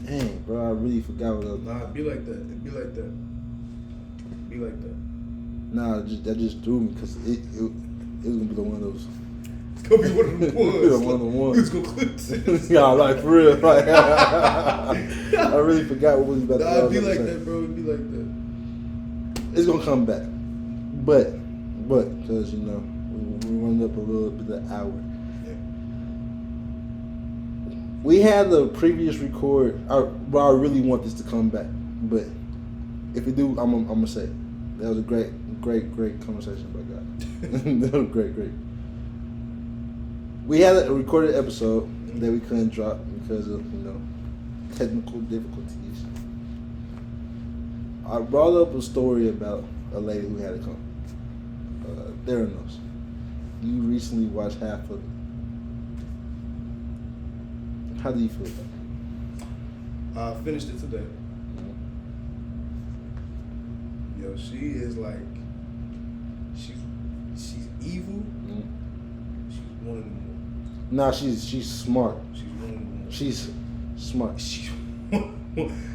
Dang, bro, I really forgot what I was. Nah, it be like that. It be like that. It be like that. Nah, that just threw me because it was gonna be one of those. It's gonna be one of the ones. One of the ones. Who's gonna clip this? Yeah, like for real. Like, I really forgot what was about to Nah, it be like that, bro. It be like that. It's gonna come back, but because you know we running up a little bit of hour. We had the previous record. I really want this to come back, but if we do, I'm gonna say that was a great conversation by God. That was great. We had a recorded episode that we couldn't drop because of technical difficulties. I brought up a story about a lady who had a come. Theranos. You recently watched half of it. How do you feel about it? I finished it today. Yo, she is like, she's evil. She's one of them. Nah, she's smart. She's one of them. She's smart.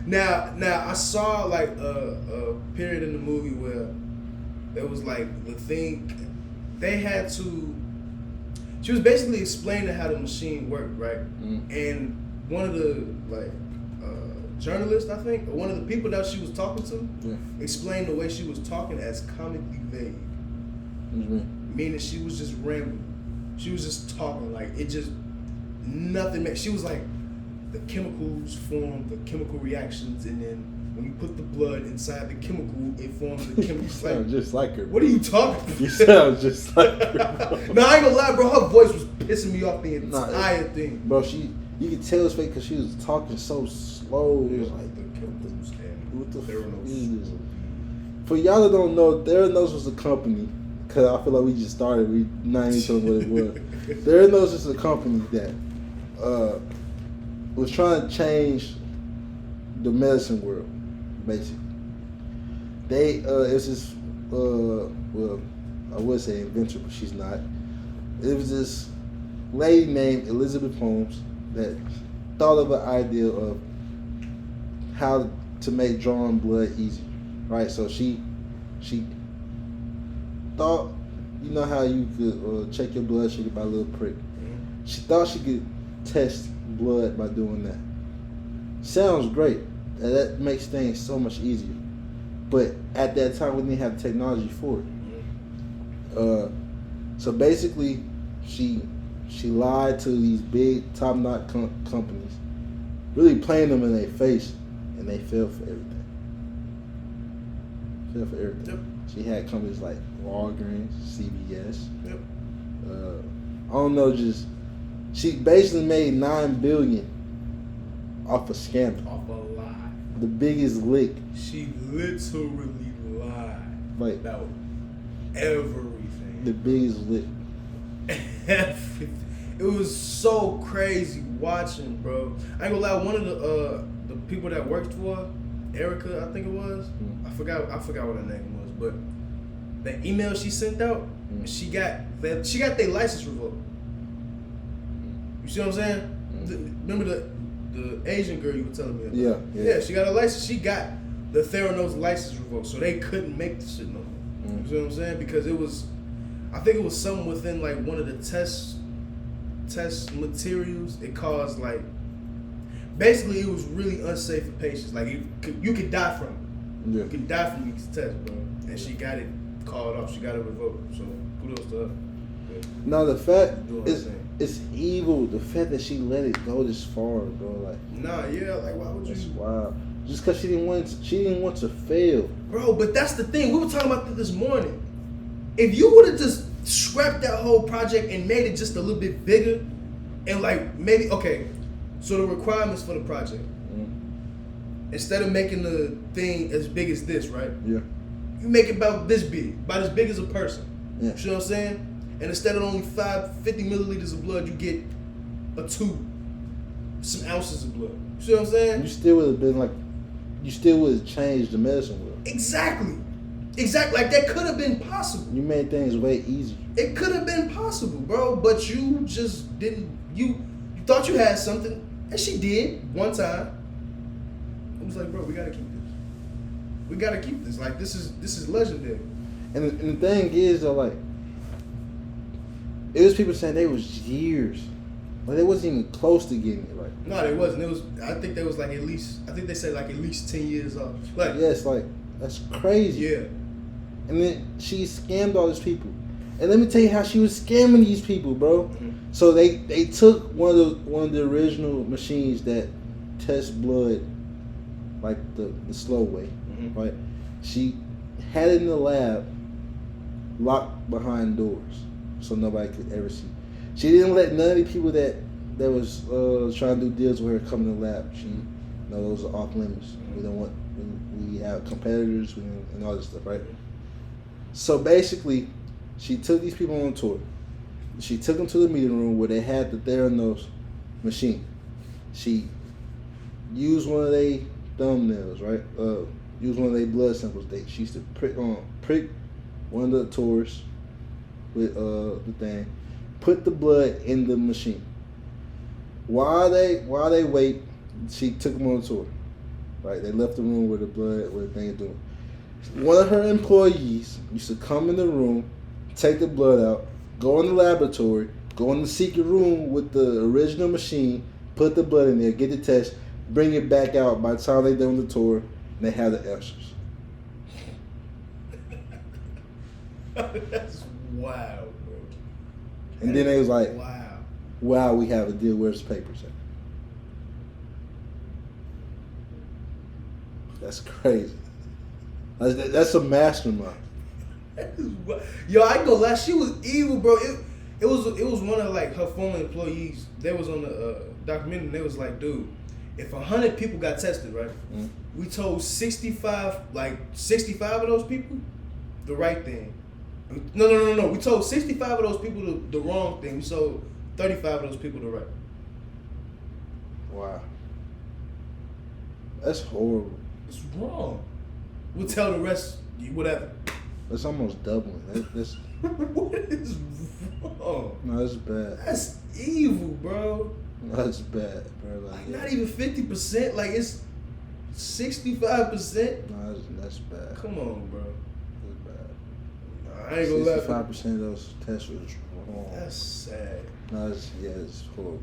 Now I saw like a period in the movie where there was like the thing they had to. She was basically explaining how the machine worked, right? And one of the journalists, I think, or one of the people that she was talking to, explained the way she was talking as comically vague. Meaning she was just rambling. She was just talking like it just nothing. She was like, the chemicals form the chemical reactions, and then when you put the blood inside the chemical, it forms the chemical. You sound just like her. What are you talking about? You sound just like her. No, I ain't gonna lie, bro. Her voice was pissing me off the entire thing. Bro, you could tell it's fake because she was talking so slow. It was like, the chemicals and what the fuck is Theranos. this? For y'all that don't know, Theranos was a company. Because I feel like we just started. We not even telling what it was. Theranos is a company that was trying to change the medicine world, basically. It's this, well, I would say inventor, but she's not. It was this lady named Elizabeth Holmes that thought of an idea of how to make drawing blood easier, right? So she thought, you know how you could check your blood sugar by a little prick. She thought she could test blood by doing that. Sounds great. And that makes things so much easier. But at that time, we didn't have technology for it. So basically, she lied to these big top-notch companies, really playing them in their face, and they fell for everything. Yep. She had companies like Walgreens, CVS. Yep. I don't know, she basically made $9 billion off a scandal. Off a lie. The biggest lick. She literally lied about everything. The biggest lick. Everything. It was so crazy watching, bro. I ain't gonna lie. One of the people that worked for her, Erica, I think it was. I forgot what her name was, but the email she sent out, she got their license revoked. You see what I'm saying? Remember the Asian girl you were telling me about? Yeah. She got a license. She got the Theranos license revoked, so they couldn't make the shit no more. You see what I'm saying? Because I think it was something within like one of the test materials. It caused like, basically it was really unsafe for patients. Like you could die from it. Yeah. You can die from these tests, bro. And she got it called off. She got it revoked. So kudos to her. Yeah. Now the fact it's evil. The fact that she let it go this far, bro. Like, nah, yeah. Like, why would you? That's wild. Just because she didn't want to fail, bro. But that's the thing. We were talking about this morning. If you would have just scrapped that whole project and made it just a little bit bigger, and like maybe so the requirements for the project, instead of making the thing as big as this, right? Yeah. You make it about this big, about as big as a person. Yeah. You know what I'm saying? And instead of only 50 milliliters of blood, you get a tube, some ounces of blood. You see what I'm saying? You still would have been like, you still would have changed the medicine world. Exactly. Like that could have been possible. You made things way easier. It could have been possible, bro. But you just didn't. You thought you had something, and she did one time. It was like, bro, we gotta keep this. We gotta keep this. Like this is legendary. And the thing is though, like, it was people saying they was years, like they wasn't even close to getting it right. No, they wasn't. It was. I think they was like at least. I think they said like at least 10 years off. Like yes, like that's crazy. Yeah. And then she scammed all these people. And let me tell you how she was scamming these people, bro. Mm-hmm. So they took one of the original machines that test blood like the slow way, right? She had it in the lab, locked behind doors, so nobody could ever see. She didn't let none of the people that was trying to do deals with her come in the lab. She, those are off limits. We don't want. We have competitors and all this stuff, right? So basically, she took these people on tour. She took them to the meeting room where they had the Theranos machine. She used one of their thumbnails, right? Used one of their blood samples. She used to prick one of the tours with the thing, put the blood in the machine. While they wait, she took them on tour. Right? They left the room where the thing is doing. One of her employees used to come in the room, take the blood out, go in the laboratory, go in the secret room with the original machine, put the blood in there, get the test, bring it back out. By the time they done the tour, they have the answers. That's wild, bro. And then they was like, wow, we have a deal. Where's the papers at? That's crazy. That's a mastermind. Yo, I ain't gonna lie, she was evil, bro. It was one of like her former employees. They was on the documentary. And they was like, dude, if 100 people got tested, right? We told 65 of those people the right thing. No. We told 65 of those people the wrong thing. We told 35 of those people the right. Wow. That's horrible. It's wrong. We'll tell the rest whatever. That's almost doubling. That's what is wrong? No, that's bad. That's evil, bro. No, that's bad, bro. Like not even 50%. Like it's 65%. No, that's bad. Come on, bro. That's bad. I ain't gonna lie. 65% of those tests was wrong. That's sad. No, it's horrible.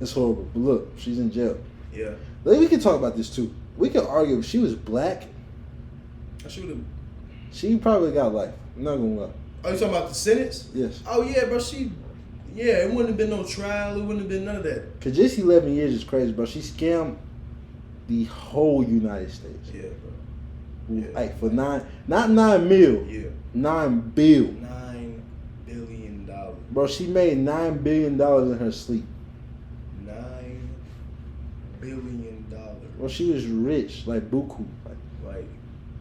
It's horrible. But look, she's in jail. Yeah. We can talk about this too. We can argue if she was black. I should have. She probably got life. I'm not gonna lie. Oh, you talking about the sentence? Yes. Oh yeah, bro. It wouldn't have been no trial. It wouldn't have been none of that. Cause just 11 years is crazy, bro. She scammed the whole United States. Yeah, bro. Yeah. Like for not 9 mil. Yeah. 9 bill. $9 billion. Bro, she made $9 billion in her sleep. $9 billion. Well, she was rich, like buku. Like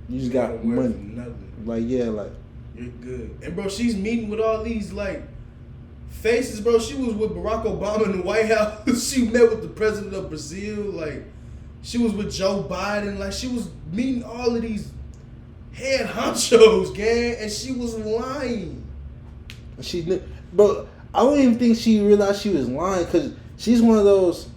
you just got money. Nothing. Like yeah, like you're good. And bro, she's meeting with all these like faces, bro. She was with Barack Obama in the White House. She met with the president of Brazil. Like she was with Joe Biden. Like she was meeting all of these head honchos, gang, and she was lying. She knew, but I don't even think she realized she was lying because she's one of those.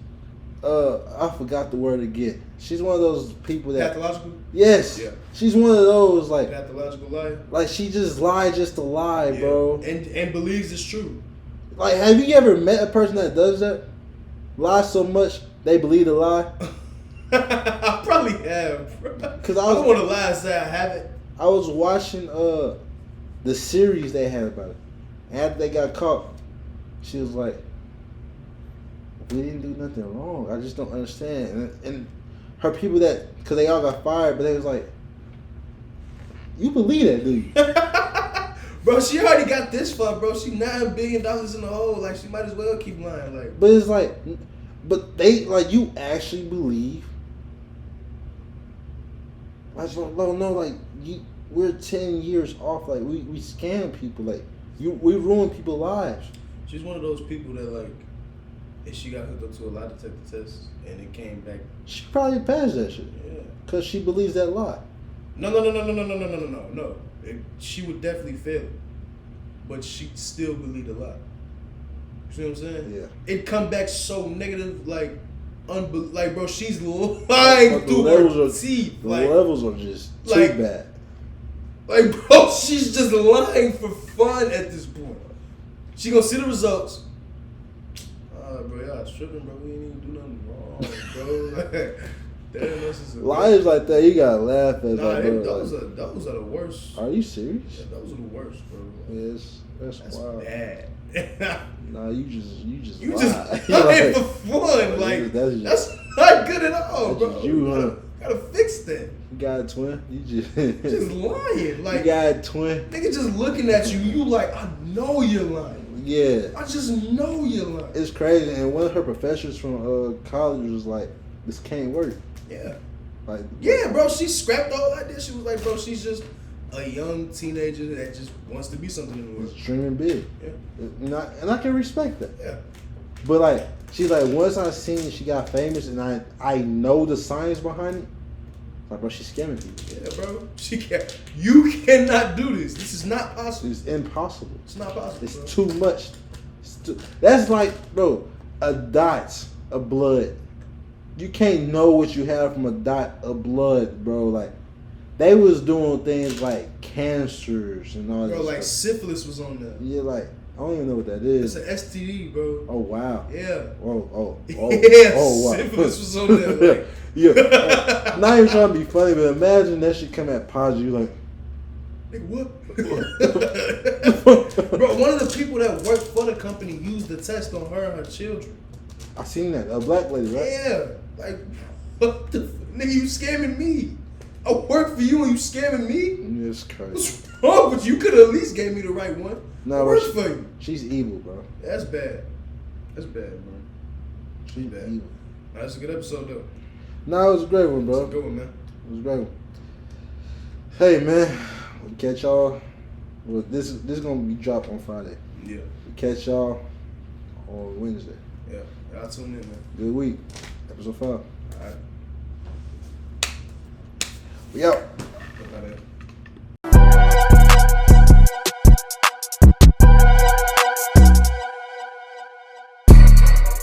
I forgot the word again. She's one of those people that Pathological. Yes. Yeah. She's one of those like Pathological liar. Like she just lied just to lie, Yeah. bro. And believes it's true. Like, have you ever met a person that does that? Lie so much they believe the lie. I probably have, bro. Because I don't want to lie and say I haven't. I was watching the series they had about it. And after they got caught, she was like, "We didn't do nothing wrong. I just don't understand." And her people that, because they all got fired, but they was like, "You believe that, do you?" Bro, she already got this far, bro. She $9 billion in the hole. Like, she might as well keep lying. Like, But it's like, but they, like, you actually believe. Like, no, like, we're 10 years off. Like, we scam people. Like, we ruin people's lives. she's one of those people that, like, if she got hooked up to a lie detector test and it came back. She probably passed that shit. Yeah. Because she believes that lie. No. She would definitely fail it. But she still believed a lie. You see what I'm saying? Yeah. It come back so negative, like, like, bro, she's lying But through her teeth. The Like, levels are just like- too bad. Like, bro, she's just lying for fun at this point. She gonna see the results. Bro, y'all tripping, bro. We ain't even do nothing wrong, bro. Damn, that's just Lies like that, you gotta laugh at. Nah, Like, bro, those like, are the worst. are you serious? Yeah, those are the worst, bro. Yes, that's wild. Bad. Nah, you just You lie. just You're lying like, for fun. Like, that's that's not good at all, that's bro. just you, huh? Gotta fix that. You got a twin. You just Just lying. Like, you got a twin. nigga just looking at you. You like, I know you're lying. Yeah, I just know you're lying. it's crazy. And one of her professors from college was like, "This can't work." Yeah. Like, Yeah, bro, she scrapped all that. She was like, bro, she's just a young teenager that just wants to be something in the world. it's dreaming big. Yeah. And I can respect that. Yeah. But like, she's like, once I seen she got famous, and I know the science behind it. Like, bro, she's scamming people. Yeah, bro. She can't. You cannot do this. This is not possible. It's impossible. It's not possible. It's bro. too much. That's like, bro, a dot of blood. You can't know what you have from a dot of blood, bro. Like, they was doing things like cancers and all that. Bro, like stuff. syphilis was on there. Yeah, like, I don't even know what that is. It's an STD, bro. Oh, wow. Yeah. Oh, Yeah, wow. syphilis was on there. Like, Yeah. Not even trying to be funny, but imagine that shit come at positive. You like, nigga, what? Bro, one of the people that worked for the company used the test on her and her children. I seen that. A black lady, right? Yeah. Like, what the nigga, you scamming me. I work for you and you scamming me? It's crazy. What's wrong with you? You could have at least gave me the right one. No, I bro, work for you. she's evil, bro. That's bad. That's bad, bro. She's bad. evil. That's a good episode, though. No, it was a great one, It's bro. a good one, man. It was a great one. Hey, man. We'll catch y'all. Well, this is going to be dropped on Friday. Yeah. We'll catch y'all on Wednesday. Yeah. Y'all tune in, man. Good week. Episode 5. All right. We out. Look at that.